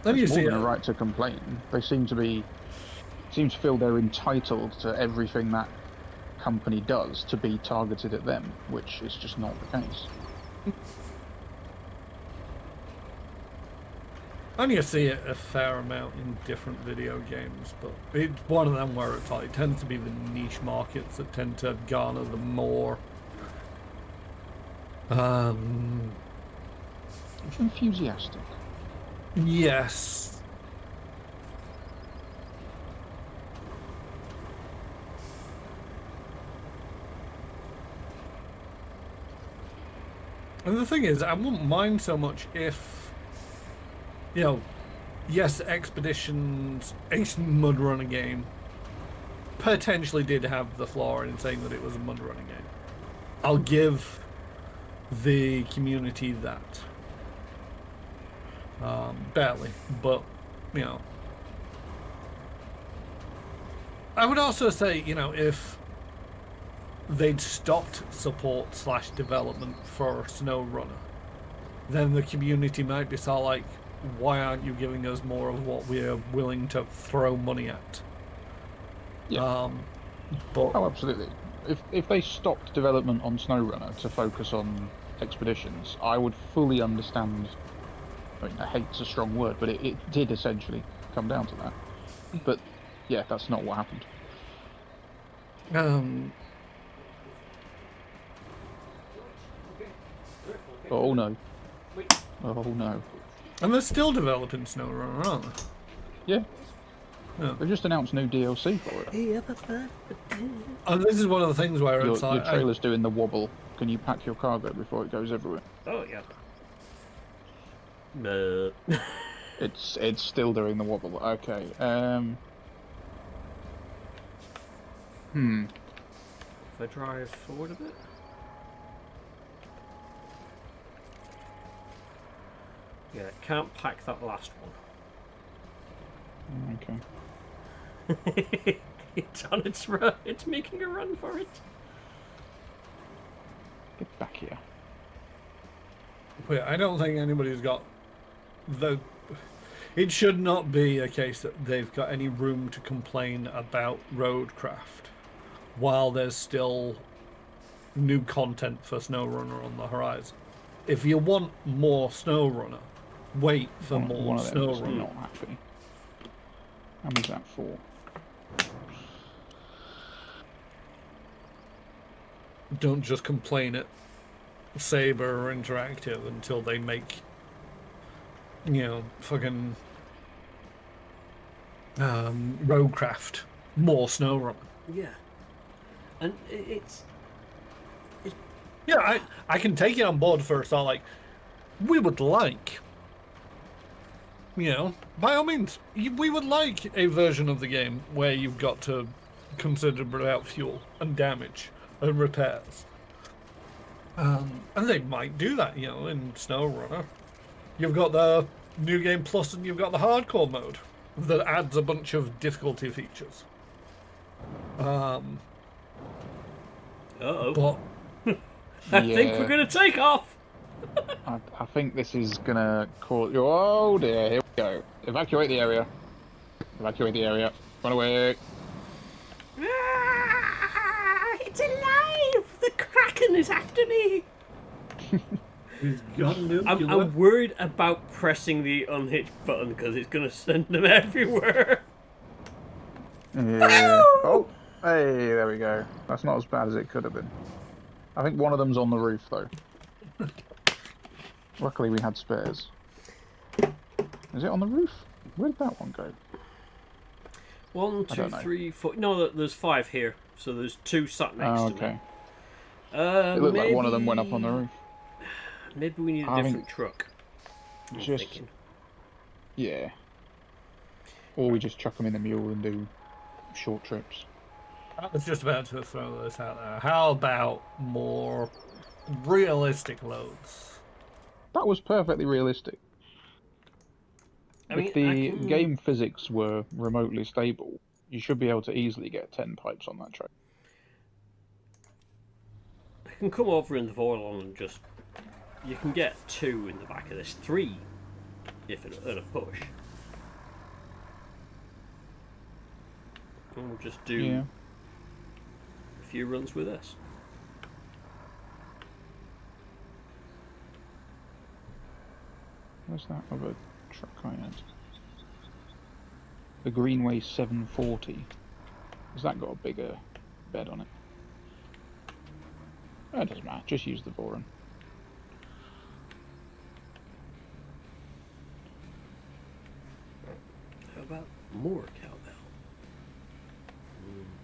Then you It's more see than a right to complain. They seem to feel they're entitled to everything that company does to be targeted at them, which is just not the case. and you see it a fair amount in different video games, but it's one of them where it's like, it tends to be the niche markets that tend to garner the more Enthusiastic. yes. And the thing is, I wouldn't mind so much if, you know, yes, Expeditions, a MudRunner game, potentially did have the flaw in saying that it was a MudRunner game. I'll give the community that. Barely, but, you know. I would also say, you know, if they'd stopped support / development for SnowRunner, then the community might be sort of like, why aren't you giving us more of what we're willing to throw money at? Yeah. But Oh, absolutely. If they stopped development on SnowRunner to focus on Expeditions, I would fully understand. I mean, hate's a strong word, but it did essentially come down to that. But yeah, that's not what happened. Oh no. Oh no. And they're still developing SnowRunner, aren't they? Yeah. Yeah. They've just announced new DLC for it. And this is one of the things where Your it's like, trailer's doing the wobble. Can you pack your cargo before it goes everywhere? Oh, yeah. It's still doing the wobble. Okay. If I drive forward a bit. Yeah, can't pack that last one. Okay. It's on its run. It's making a run for it. Get back here. Wait, I don't think anybody's got the. It should not be a case that they've got any room to complain about Roadcraft while there's still new content for SnowRunner on the horizon. If you want more SnowRunner, wait for more One of them is SnowRunner. not happy. How many's that for? Don't just complain at Saber or Interactive until they make, fucking Roadcraft more SnowRunner. Yeah. And it's Yeah, I can take it on board for a start. Like, we would like, by all means, we would like a version of the game where you've got to consider about fuel and damage and repairs. And they might do that, in SnowRunner. You've got the New Game Plus and you've got the Hardcore mode that adds a bunch of difficulty features. uh-oh. But I think we're going to take off. I think this is gonna cause. Oh dear, here we go. Evacuate the area. Evacuate the area. Run away. Ah, it's alive! The Kraken is after me! he's gone nuclear. I'm worried about pressing the unhitch button because it's going to send them everywhere. Yeah. Oh, hey, there we go. That's not as bad as it could have been. I think one of them's on the roof though. Luckily we had spares. Is it on the roof? Where did that one go? 1, 2, 3, 4. No, there's 5 here. So there's 2 sat next Oh, to okay. me. It looked like one of them went up on the roof. Maybe we need a different truck. I'm Just- thinking. Yeah. Or we just chuck them in the mule and do short trips. I was just about to throw this out there. How about more realistic loads? That was perfectly realistic. I mean, If the I can- game physics were remotely stable, you should be able to easily get 10 pipes on that track. I can come over in the Vorlon and just... You can get 2 in the back of this. 3 if at a push. And we'll just do Yeah. a few runs with this. Where's that other truck I had? The Greenway 740. Has that got a bigger bed on it? Oh, it doesn't matter, just use the Voron. How about more cowbell?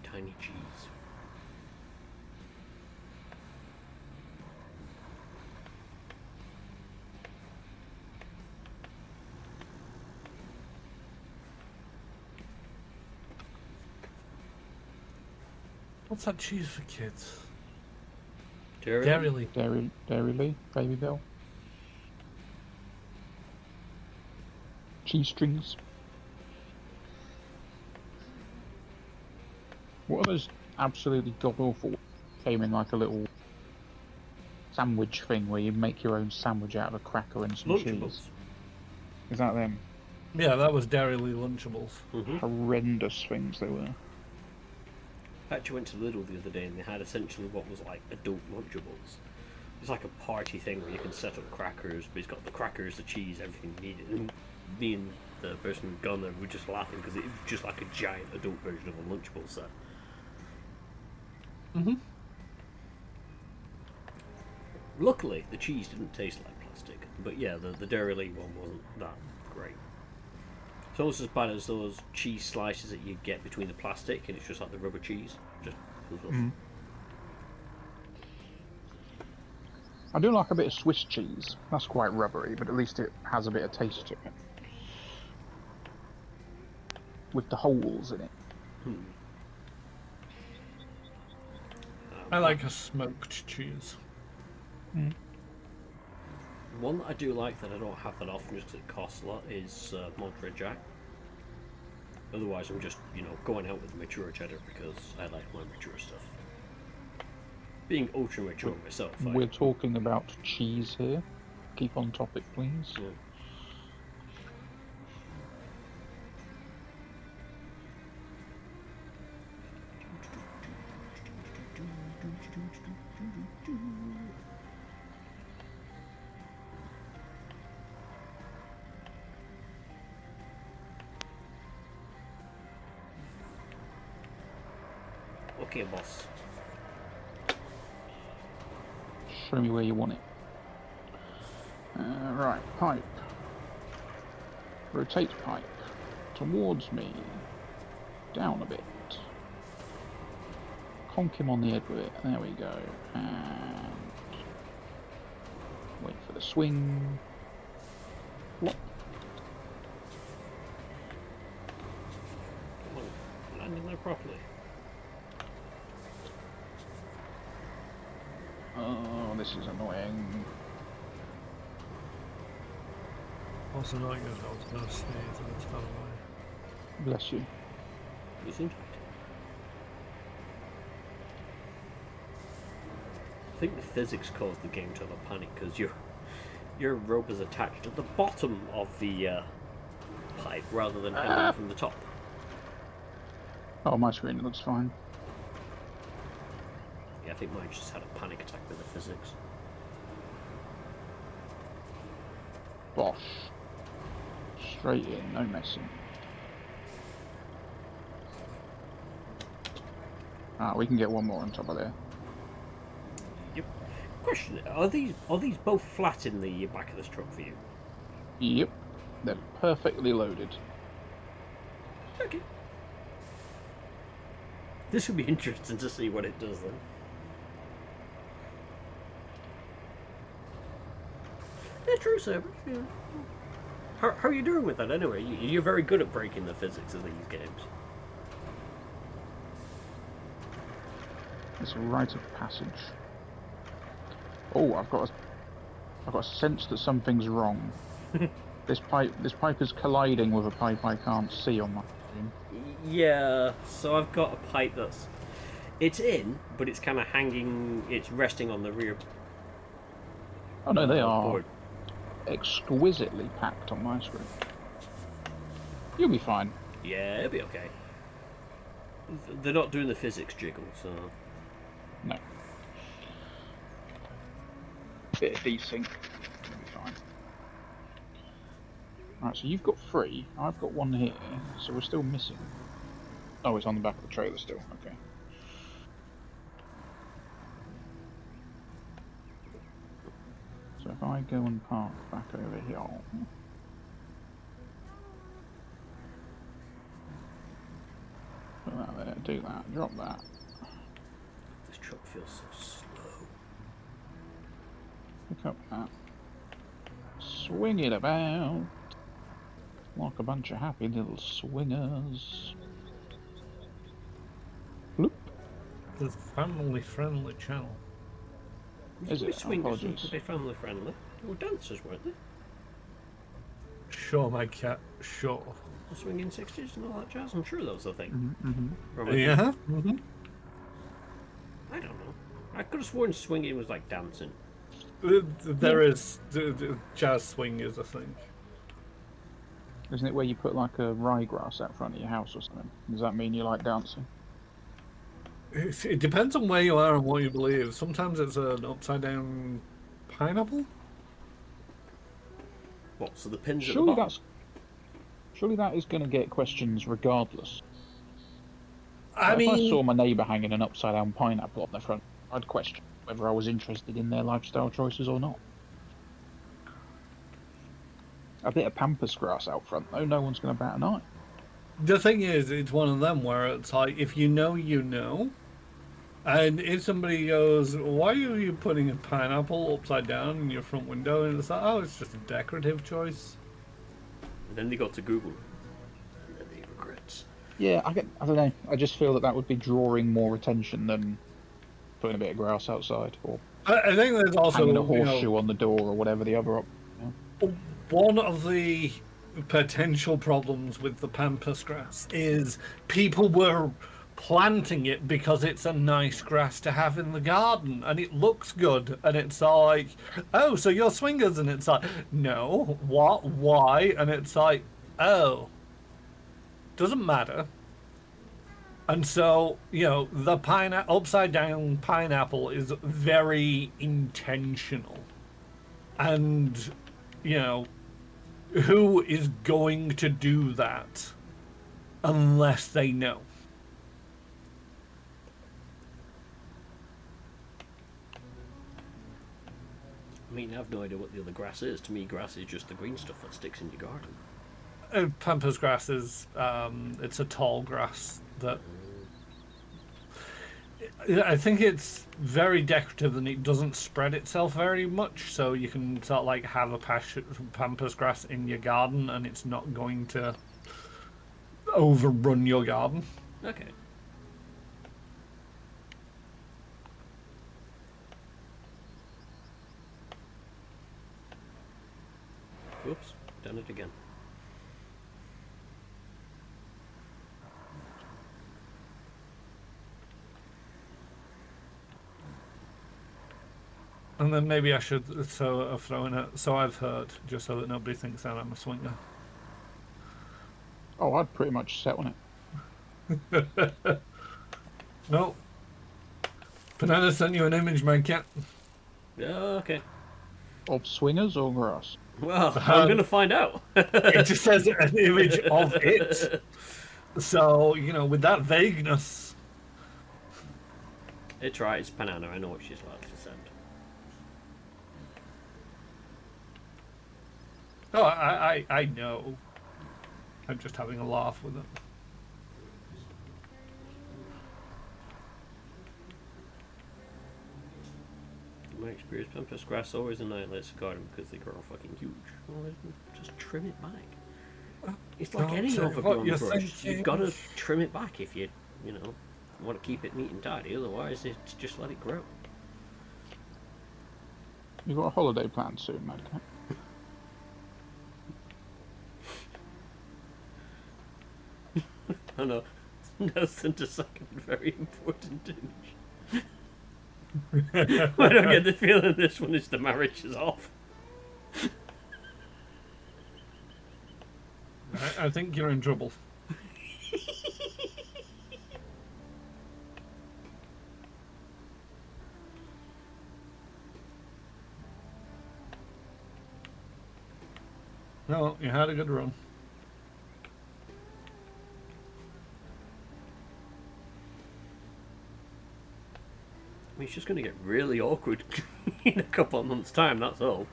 Tiny cheese. What's that cheese for kids? Dairy? Dairy. Dairy Lee, Baby Bell. Cheese strings. What are those absolutely god awful? Came in like a little sandwich thing where you make your own sandwich out of a cracker and some Lunchables. cheese. Is that them? Yeah, that was Dairy Lunchables. Horrendous things they were. I actually went to Lidl the other day and they had essentially what was like adult Lunchables. It's like a party thing where you can set up crackers, but it's got the crackers, the cheese, everything needed. And me and the person who'd gone there were just laughing because it was just like a giant adult version of a Lunchable set. Luckily, the cheese didn't taste like plastic, but yeah, the Dairy Lee one wasn't that great. It's almost as bad as those cheese slices that you get between the plastic, and it's just like the rubber cheese. Just I do like a bit of Swiss cheese. That's quite rubbery, but at least it has a bit of taste to it. With the holes in it. I like a smoked cheese. One that I do like that I don't have that often just 'cause it costs a lot is Monterey Jack. Otherwise, I'm just, going out with mature cheddar because I like my mature stuff. Being ultra mature myself, We're talking about cheese here. Keep on topic, please. Yeah. Okay, boss. Show me where you want it. Right, pipe. Rotate pipe. Towards me. Down a bit. Conk him on the head with it. There we go. And wait for the swing. Flop. Come on, landing there properly. Oh, this is annoying. Also not good. I was going to sneeze and it's fell away. Bless you. You seem tight. I think the physics caused the game to have a panic because your rope is attached at the bottom of the pipe rather than hanging from the top. Oh, my screen looks fine. Yeah, I think mine just had a panic attack with the physics. Bosh. Straight in, no messing. Ah, we can get one more on top of there. Yep. Question: Are these both flat in the back of this truck for you? Yep. They're perfectly loaded. Okay. This would be interesting to see what it does then. Yeah, true, Saber. Yeah. How are you doing with that anyway? You're very good at breaking the physics of these games. It's a rite of passage. Oh, I've got a sense that something's wrong. This pipe is colliding with a pipe I can't see on my screen. Yeah, so I've got a pipe it's in, but it's kind of hanging. It's resting on the rear. Oh no, they are board. exquisitely packed on my screen. You'll be fine. Yeah, it'll be okay. They're not doing the physics jiggle, so. No. Bit of desync. You'll be fine. Right, so you've got 3. I've got 1 here, so we're still missing. Oh, it's on the back of the trailer still. Okay. So if I go and park back over here. Put that there, do that, drop that. This truck feels so slow. Pick up that. Swing it about. Like a bunch of happy little swingers. Bloop. The family-friendly channel. Is it? Swingers Apologies. to be family friendly. They were dancers, weren't they? Sure, my cat. Sure. The swinging 60s and all that jazz. I'm sure that was a thing. Mm-hmm. Yeah. I don't know. I could have sworn swinging was like dancing. There is the jazz swing is a thing. Isn't it where you put like a ryegrass out front of your house or something? Does that mean you like dancing? It depends on where you are and what you believe. Sometimes it's an upside down pineapple. What? So the pins Surely at the bottom? Surely that is going to get questions regardless. I If I mean, saw my neighbour hanging an upside down pineapple on the front, I'd question whether I was interested in their lifestyle choices or not. A bit of pampas grass out front though, no one's going to bat an eye. the thing is, it's one of them where it's like, if you know, you know. And if somebody goes, why are you putting a pineapple upside down in your front window? And it's like, oh, it's just a decorative choice. And then they got to Google. And then they regrets. Yeah, I don't know. I just feel that would be drawing more attention than putting a bit of grass outside or I think there's also hanging a horseshoe on the door or whatever the other one of the potential problems with the pampas grass is people were planting it because it's a nice grass to have in the garden and it looks good, and it's like, oh, so you're swingers, and it's like, no, what, why? And it's like, oh, doesn't matter. And so, you know, the upside down pineapple is very intentional, and you know, who is going to do that unless they know? I mean, I've no idea what the other grass is. To me, grass is just the green stuff that sticks in your garden. Pampas grass is it's a tall grass that I think it's very decorative and it doesn't spread itself very much, so you can sort of like have a pampas grass in your garden and it's not going to overrun your garden. Okay. Oops, done it again. And then maybe I should throw in it, so I've heard, just so that nobody thinks that I'm a swinger. Oh, I'd pretty much set on it. No. Banana sent you an image, my cat. Okay. Of swingers or grass? Well, I'm going to find out. It just says an image of it. So, you know, with that vagueness. It's right, it's Banana. I know what she's like to send. Oh, I know. I'm just having a laugh with it. In my experience, pampas grass always annihilates the garden because they grow fucking huge. Well, then just trim it back. It's like any overgrown brush. You've got to trim it back if you know, want to keep it neat and tidy. Otherwise, it's just let it grow. You've got a holiday planned soon, Madcat. Oh no, Nelson to second very important image. I don't get the feeling this one is the marriage is off. I think you're in trouble. No, you had a good run. I mean, it's just going to get really awkward in a couple of months' time, that's all.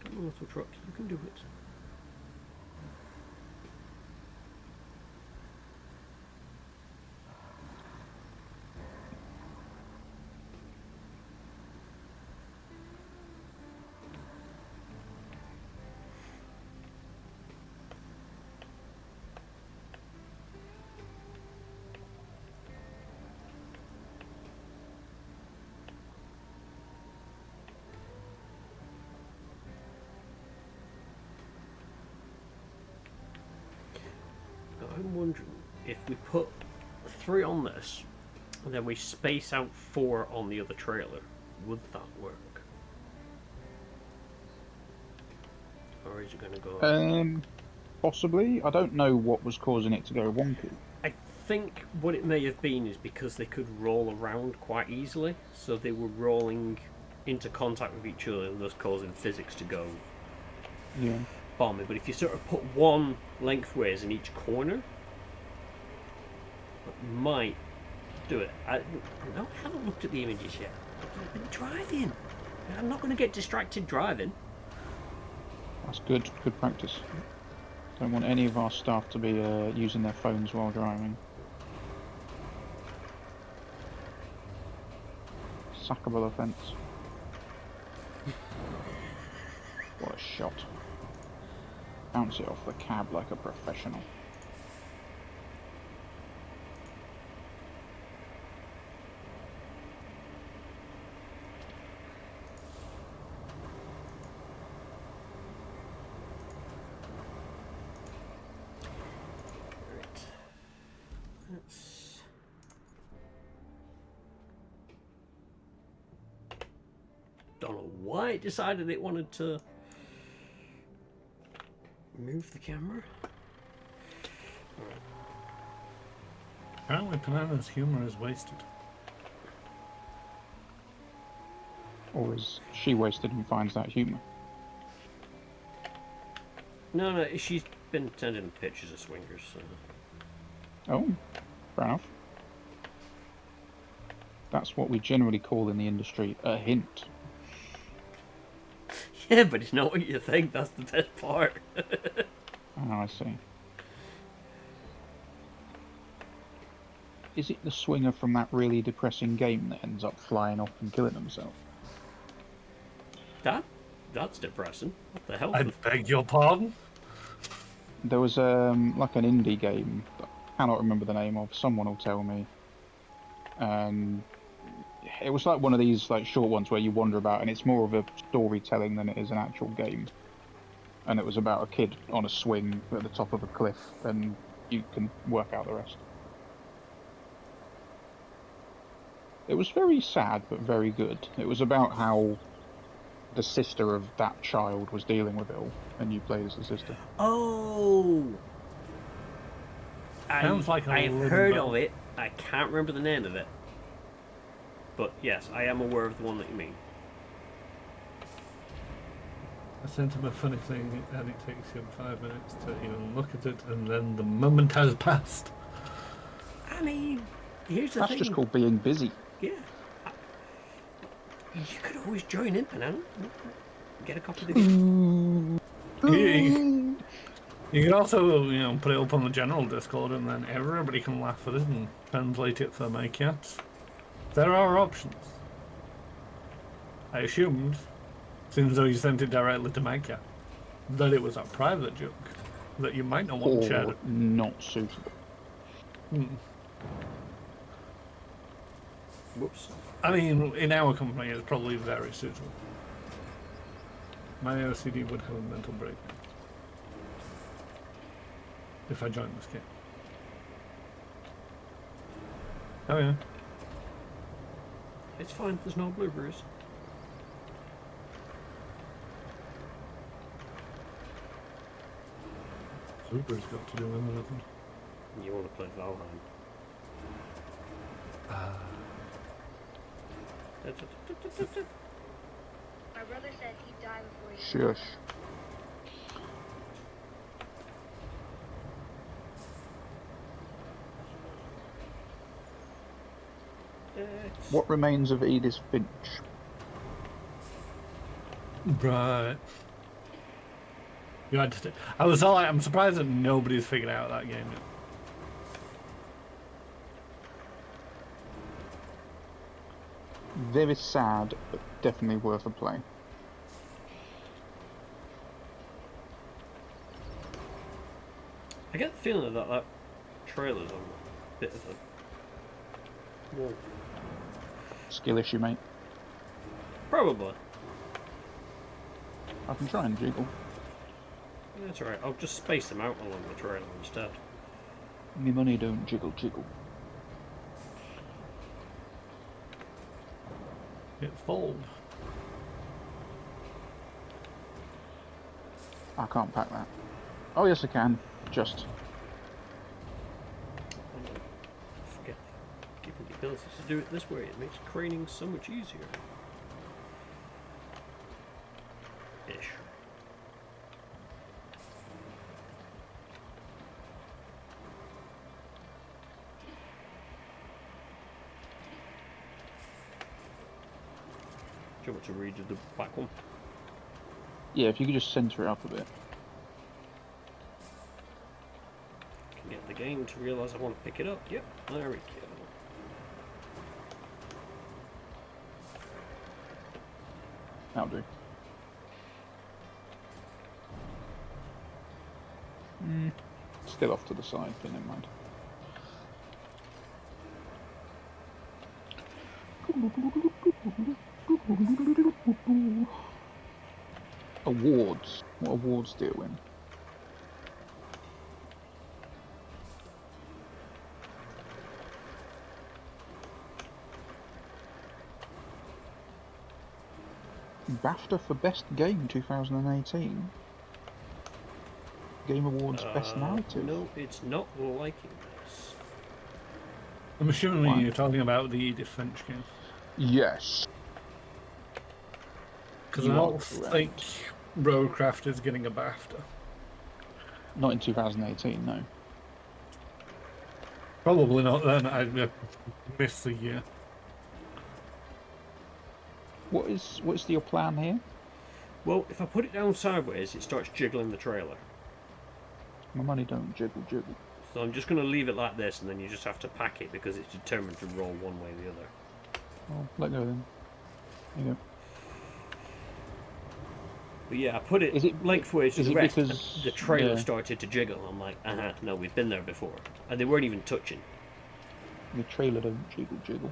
Come on, little truck, you can do it. I'm wondering if we put 3 on this and then we space out 4 on the other trailer, would that work? Or is it going to go... Possibly. I don't know what was causing it to go wonky. I think what it may have been is because they could roll around quite easily, so they were rolling into contact with each other and thus causing physics to go Yeah. bombing. But if you sort of put one lengthways in each corner, it might do it. No, I haven't looked at the images yet. I've been driving. I'm not going to get distracted driving. That's good. Good practice. Don't want any of our staff to be using their phones while driving. Sackable offence. What a shot. Bounce it off the cab like a professional. Don't know why it decided it wanted to move the camera. Apparently Banana's humour is wasted. Or is she wasted and finds that humour? No, she's been sending pictures of swingers. So. Oh, fair enough. That's what we generally call in the industry a hint. Yeah, but it's not what you think. That's the best part. Oh, I see. Is it the swinger from that really depressing game that ends up flying off and killing himself? That's depressing. What the hell? I beg your pardon? There was like an indie game that I cannot remember the name of. Someone will tell me. And it was like one of these like short ones where you wander about, and it's more of a storytelling than it is an actual game. And it was about a kid on a swing at the top of a cliff, and you can work out the rest. It was very sad, but very good. It was about how the sister of that child was dealing with it all, and you played as the sister. Oh! Sounds like a I've little heard bell. of it. I can't remember the name of it. But yes, I am aware of the one that you mean. I sent him a funny thing, and it takes him 5 minutes to even look at it, and then the moment has passed. I mean, here's the That's thing. just called being busy. Yeah. You could always join in, Banana. Get a copy of the game. You could also, put it up on the general Discord, and then everybody can laugh at it and translate it for my cats. There are options. I assumed, since though you sent it directly to my cat, that it was a private joke that you might not want to share. Or not suitable. Whoops. I mean, in our company, it's probably very suitable. My OCD would have a mental breakdown if I joined this game. Oh yeah. It's fine. There's no blueberries. Super's got to do with anything. You want to play Valheim? My brother said he'd die before he Shush. What remains of Edith Finch? Right. You had to. I was all like, I'm surprised that nobody's figured out that game yet. Very sad, but definitely worth a play. I get the feeling that trailer's on a bit of a wall. Skill issue, mate. Probably. I can try and jiggle. That's alright. I'll just space them out along the trailer instead. Me money don't jiggle jiggle. It fold. I can't pack that. Oh yes I can. Just. Forget given the ability to do it this way. It makes craning so much easier. Ish. Do you want to read the back one? Yeah, if you could just centre it up a bit. Can get the game to realise I want to pick it up. Yep, there we go. That'll do. Still off to the side, but never mind. Awards. What awards do you win? BAFTA for Best Game 2018. Game Awards Best Narrative. No, it's not liking this. I'm assuming Why? you're talking about the Edith Finch game. Yes. Because You I are don't correct. think Roadcraft is getting a BAFTA. Not in 2018, no. Probably not then. I missed the year. What's your plan here? Well, if I put it down sideways, it starts jiggling the trailer. My money don't jiggle. So I'm just going to leave it like this, and then you just have to pack it because it's determined to roll one way or the other. Oh, let go then. There you go. But yeah, I put it, Is it- lengthways to is the it rest, and because- the trailer yeah. started to jiggle. I'm like, no, we've been there before. And they weren't even touching. The trailer don't jiggle.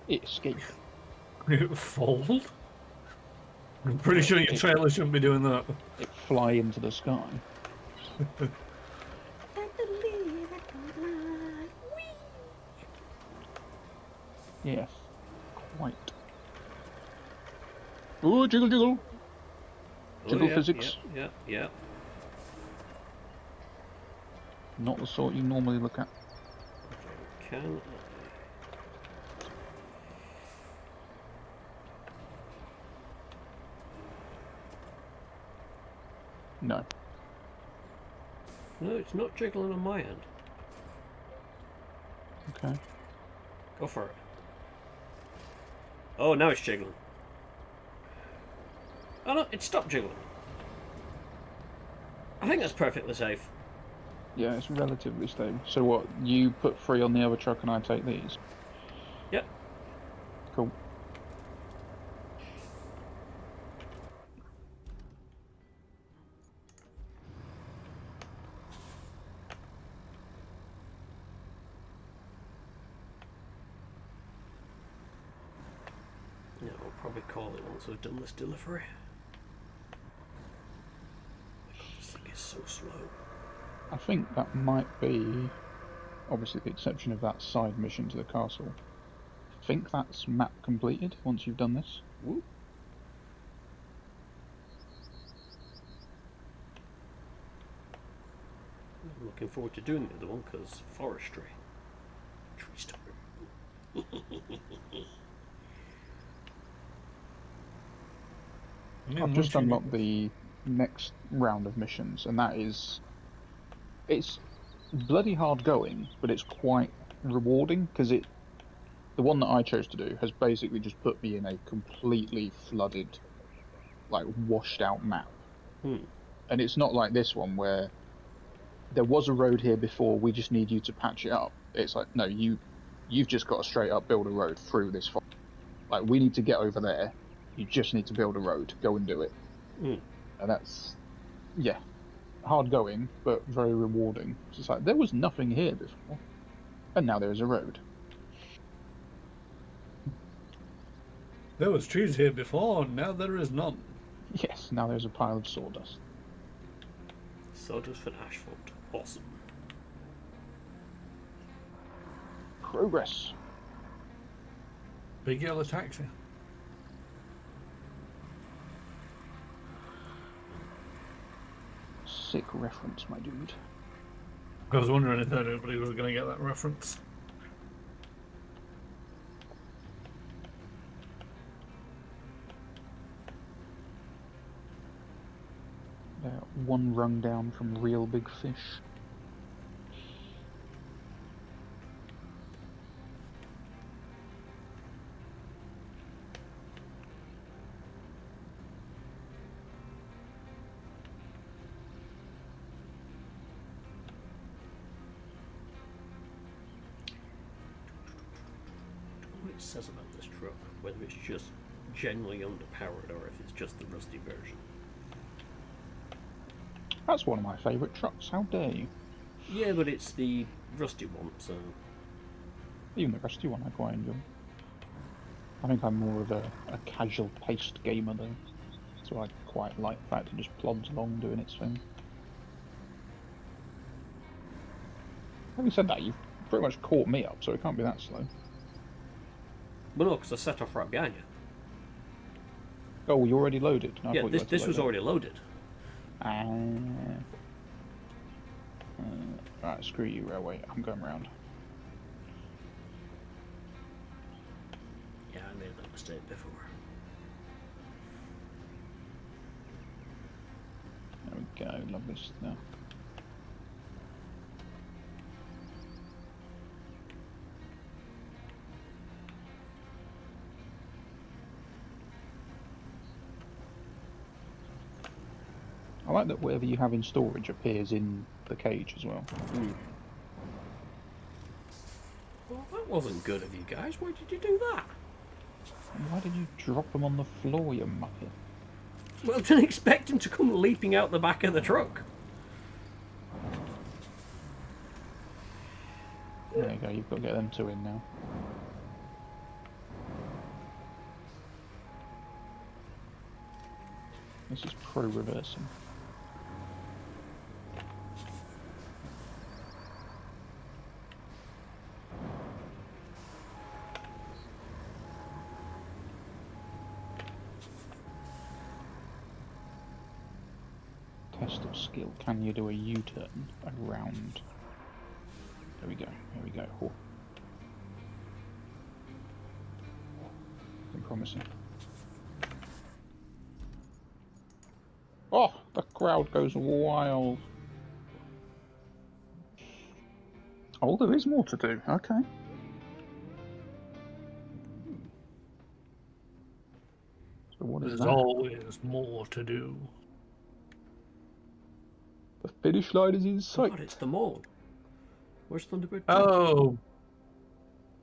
It escaped. It fold? I'm pretty sure your trailer shouldn't be doing that. It fly into the sky. Yes, quite. Ooh, jiggle. Jiggle yeah, physics. Yeah. Not the sort you normally look at. Can No. No, it's not jiggling on my end. Okay. Go for it. Oh, now it's jiggling. Oh no, it stopped jiggling. I think that's perfectly safe. Yeah, it's relatively stable. So what, you put 3 on the other truck and I take these? Yep. Cool. Yeah, I'll probably call it once we've done this delivery. Oh my god, this thing is so slow. I think that might be, obviously the exception of that side mission to the castle. I think that's map completed once you've done this. Woo. I'm looking forward to doing the other one because forestry. Tree stump removal. I've just unlocked the next round of missions, and that is... It's bloody hard going, but it's quite rewarding, because the one that I chose to do has basically just put me in a completely flooded, like, washed out map. And it's not like this one where there was a road here before, we just need you to patch it up. It's like, no, you've just got to straight up build a road through this forest. Like, we need to get over there, you just need to build a road, go and do it. And that's, yeah, hard going, but very rewarding. It's just like, there was nothing here before, and now there is a road. There was trees here before, now there is none. Yes, now there's a pile of sawdust. Sawdust and asphalt. Awesome. Progress. Big yellow taxi. Sick reference, my dude. I was wondering if anybody was going to get that reference. One rung down from Real Big Fish. What it says about this truck, whether it's just generally underpowered or if it's just the rusty version. That's one of my favourite trucks, how dare you? Yeah, but it's the rusty one, so... Even the rusty one I quite enjoy. I think I'm more of a casual paced gamer though, so I quite like the fact it just plods along doing its thing. Having said that, you've pretty much caught me up, so it can't be that slow. Well, no, because I set off right behind you. Oh, you already loaded? No, I Yeah, thought you had to this load was it. already loaded. Right, screw you, railway. I'm going round. Yeah, I made that mistake before. There we go. Lovely stuff. I like that whatever you have in storage appears in the cage as well. Well, that wasn't good of you guys. Why did you do that? Why did you drop them on the floor, you muppet? Well, didn't expect him to come leaping out the back of the truck. There you go, you've got to get them two in now. This is pro-reversing. Test of skill. Can you do a U-turn around? There we go. There we go. Oh. Looking promising. Oh, the crowd goes wild. Oh, there is more to do. Okay. So what is There's that? always more to do. The finish line is in sight. God, it's the mall. Where's Thunderbird? Oh,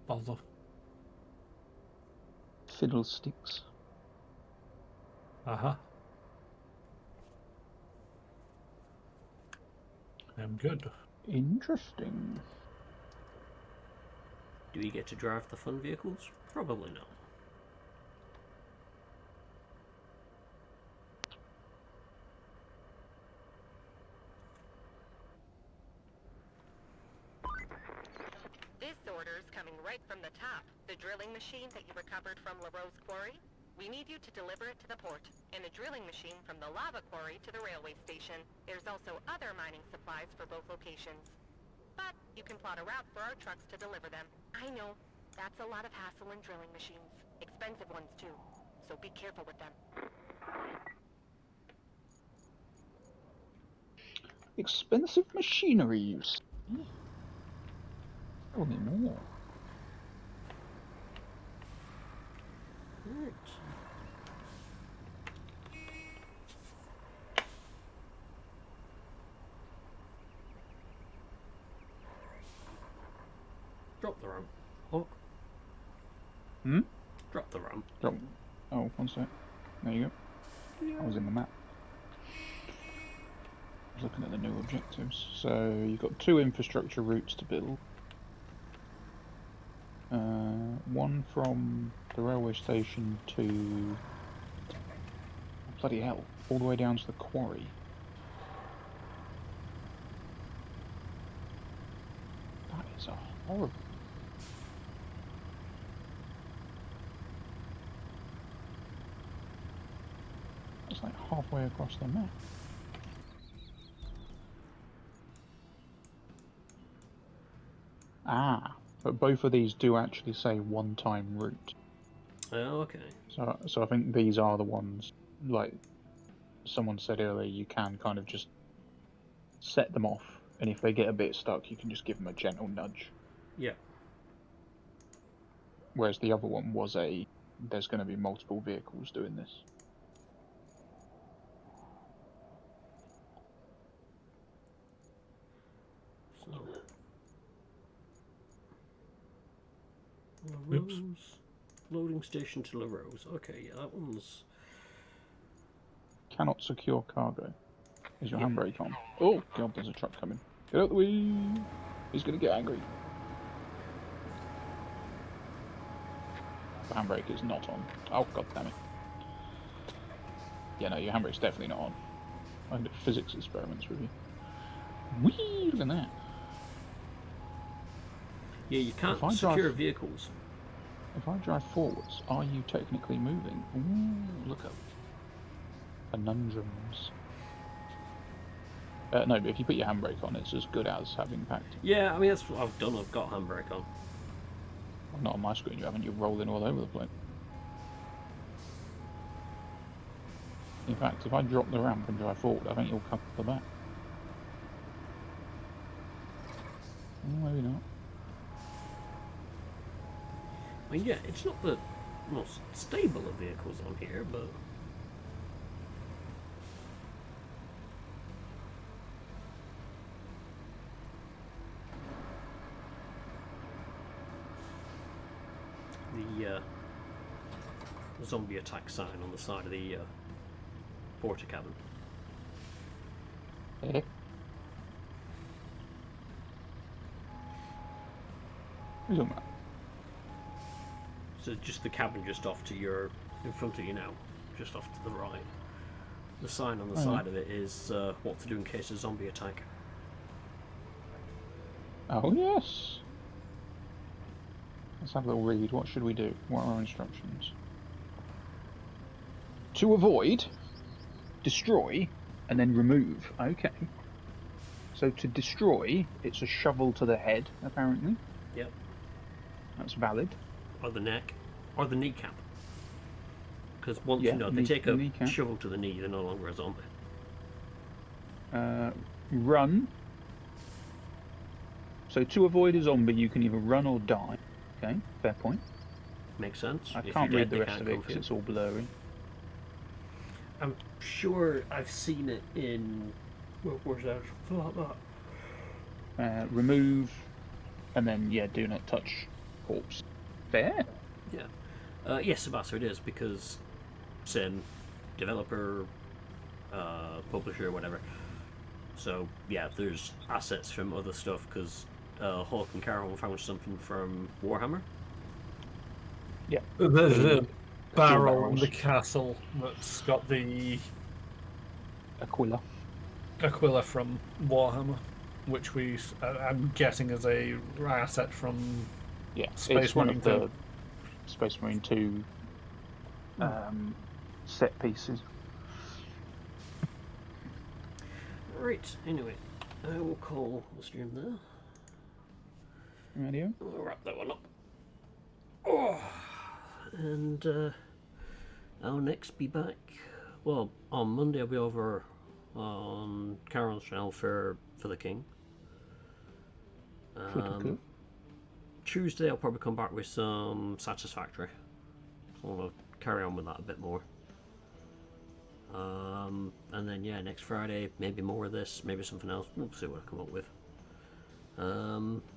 bother. Fiddlesticks. Uh-huh. I'm good. Interesting. Do we get to drive the fun vehicles? Probably not. This order's coming right from the top. The drilling machine that you recovered from LaRoe's quarry? We need you to deliver it to the port, and a drilling machine from the lava quarry to the railway station. There's also other mining supplies for both locations. But you can plot a route for our trucks to deliver them. I know, that's a lot of hassle in drilling machines. Expensive ones too, so be careful with them. Expensive machinery use. Tell me more. Right. Drop the ramp. Hawk. Hmm? Drop the ramp. Drop. Oh, one sec. There you go. I was in the map. I was looking at the new objectives. So you've got 2 infrastructure routes to build. One from the railway station to... oh, bloody hell. All the way down to the quarry. That is a horrible... It's like halfway across the map. Ah, but both of these do actually say one-time route. Oh, okay. So I think these are the ones, like someone said earlier, you can kind of just set them off, and if they get a bit stuck, you can just give them a gentle nudge. Yeah. Whereas the other one was there's going to be multiple vehicles doing this. So. Oops. LaRoe's. Loading station to LaRoe's. Okay, yeah, that one's... Cannot secure cargo. Is your Yeah. handbrake on? Oh god, there's a truck coming. Get out the way! He's going to get angry. The handbrake is not on. Oh god damn it. Yeah, no, your handbrake's definitely not on. I can do physics experiments with you. Whee! Look at that. Yeah, you can't If I secure drive- vehicles. If I drive forwards, are you technically moving? Ooh, look up. Conundrums. No, but if you put your handbrake on, it's as good as having packed. Yeah, I mean, that's what I've done. I've got handbrake on. Well, not on my screen, you haven't. You're rolling all over the place. In fact, if I drop the ramp and drive forward, I think you'll cover the back. Oh, maybe not. I mean, yeah, it's not the most stable of vehicles on here, but the zombie attack sign on the side of the porter cabin. Eh? Who's on that? So just the cabin just off to your, in front of you now, just off to the right. The sign on the side of it is what to do in case of zombie attack. Oh, yes. Let's have a little read. What should we do? What are our instructions? To avoid, destroy, and then remove. Okay. So to destroy, it's a shovel to the head, apparently. Yep. That's valid. Or the neck, or the kneecap. Because once Yeah, you know they take a kneecap. shovel to the knee, they're no longer a zombie. Run. So to avoid a zombie, you can either run or die. Okay, fair point. Makes sense. I If can't you're read dead, the they rest can't of it come for because you. it's all blurry. I'm sure I've seen it in. Where's that? Something like that. Remove, and then yeah, do not touch corpse. Fair. Yeah. Yes, Sebastio, it is because Sin, developer, publisher, whatever. So yeah, there's assets from other stuff because Hulk and Carol found something from Warhammer. Yeah. There's a barrel in barrels. the castle that's got the Aquila. Aquila from Warhammer, which I'm guessing is a asset from Yeah, Space it's one Marine of the 2. Space Marine 2 set pieces. Right. Anyway, I will call the stream there. Radio. I'll wrap that one up. Oh, and I'll next be back. Well, on Monday I'll be over on Carol's channel for the King. Good. Tuesday I'll probably come back with some Satisfactory. So I'll carry on with that a bit more. And then yeah, next Friday maybe more of this, maybe something else. We'll see what I come up with.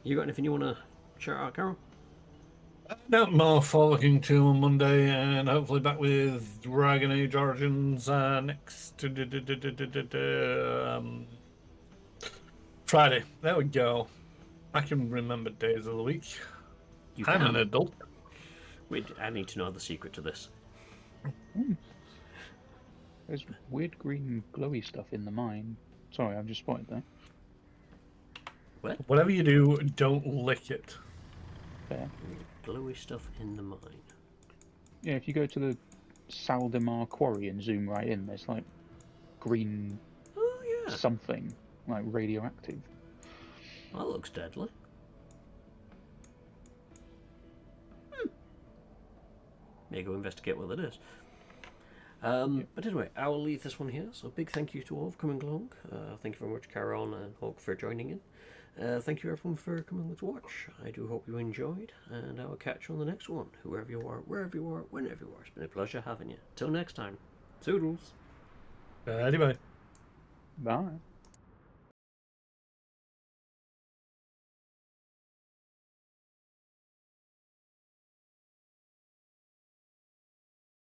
You got anything you want to shout out, Carol? No, more frolicking too on Monday, and hopefully back with Dragon Age Origins next Friday. There we go. I can remember days of the week. You I'm can. an adult. Wait, I need to know the secret to this. There's weird green glowy stuff in the mine. Sorry, I've just spotted that. What? Whatever you do, don't lick it. Fair. Glowy stuff in the mine. Yeah, if you go to the Saldemar quarry and zoom right in, there's like green Oh yeah, something, like radioactive. that looks deadly. May go investigate what that is. But anyway, I will leave this one here. So big thank you to all for coming along. Thank you very much, Carol and Hulk, for joining in. Thank you everyone for coming to watch. I do hope you enjoyed, and I will catch you on the next one. Whoever you are, wherever you are, whenever you are. It's been a pleasure having you. Till next time. Toodles. Anyway. Bye.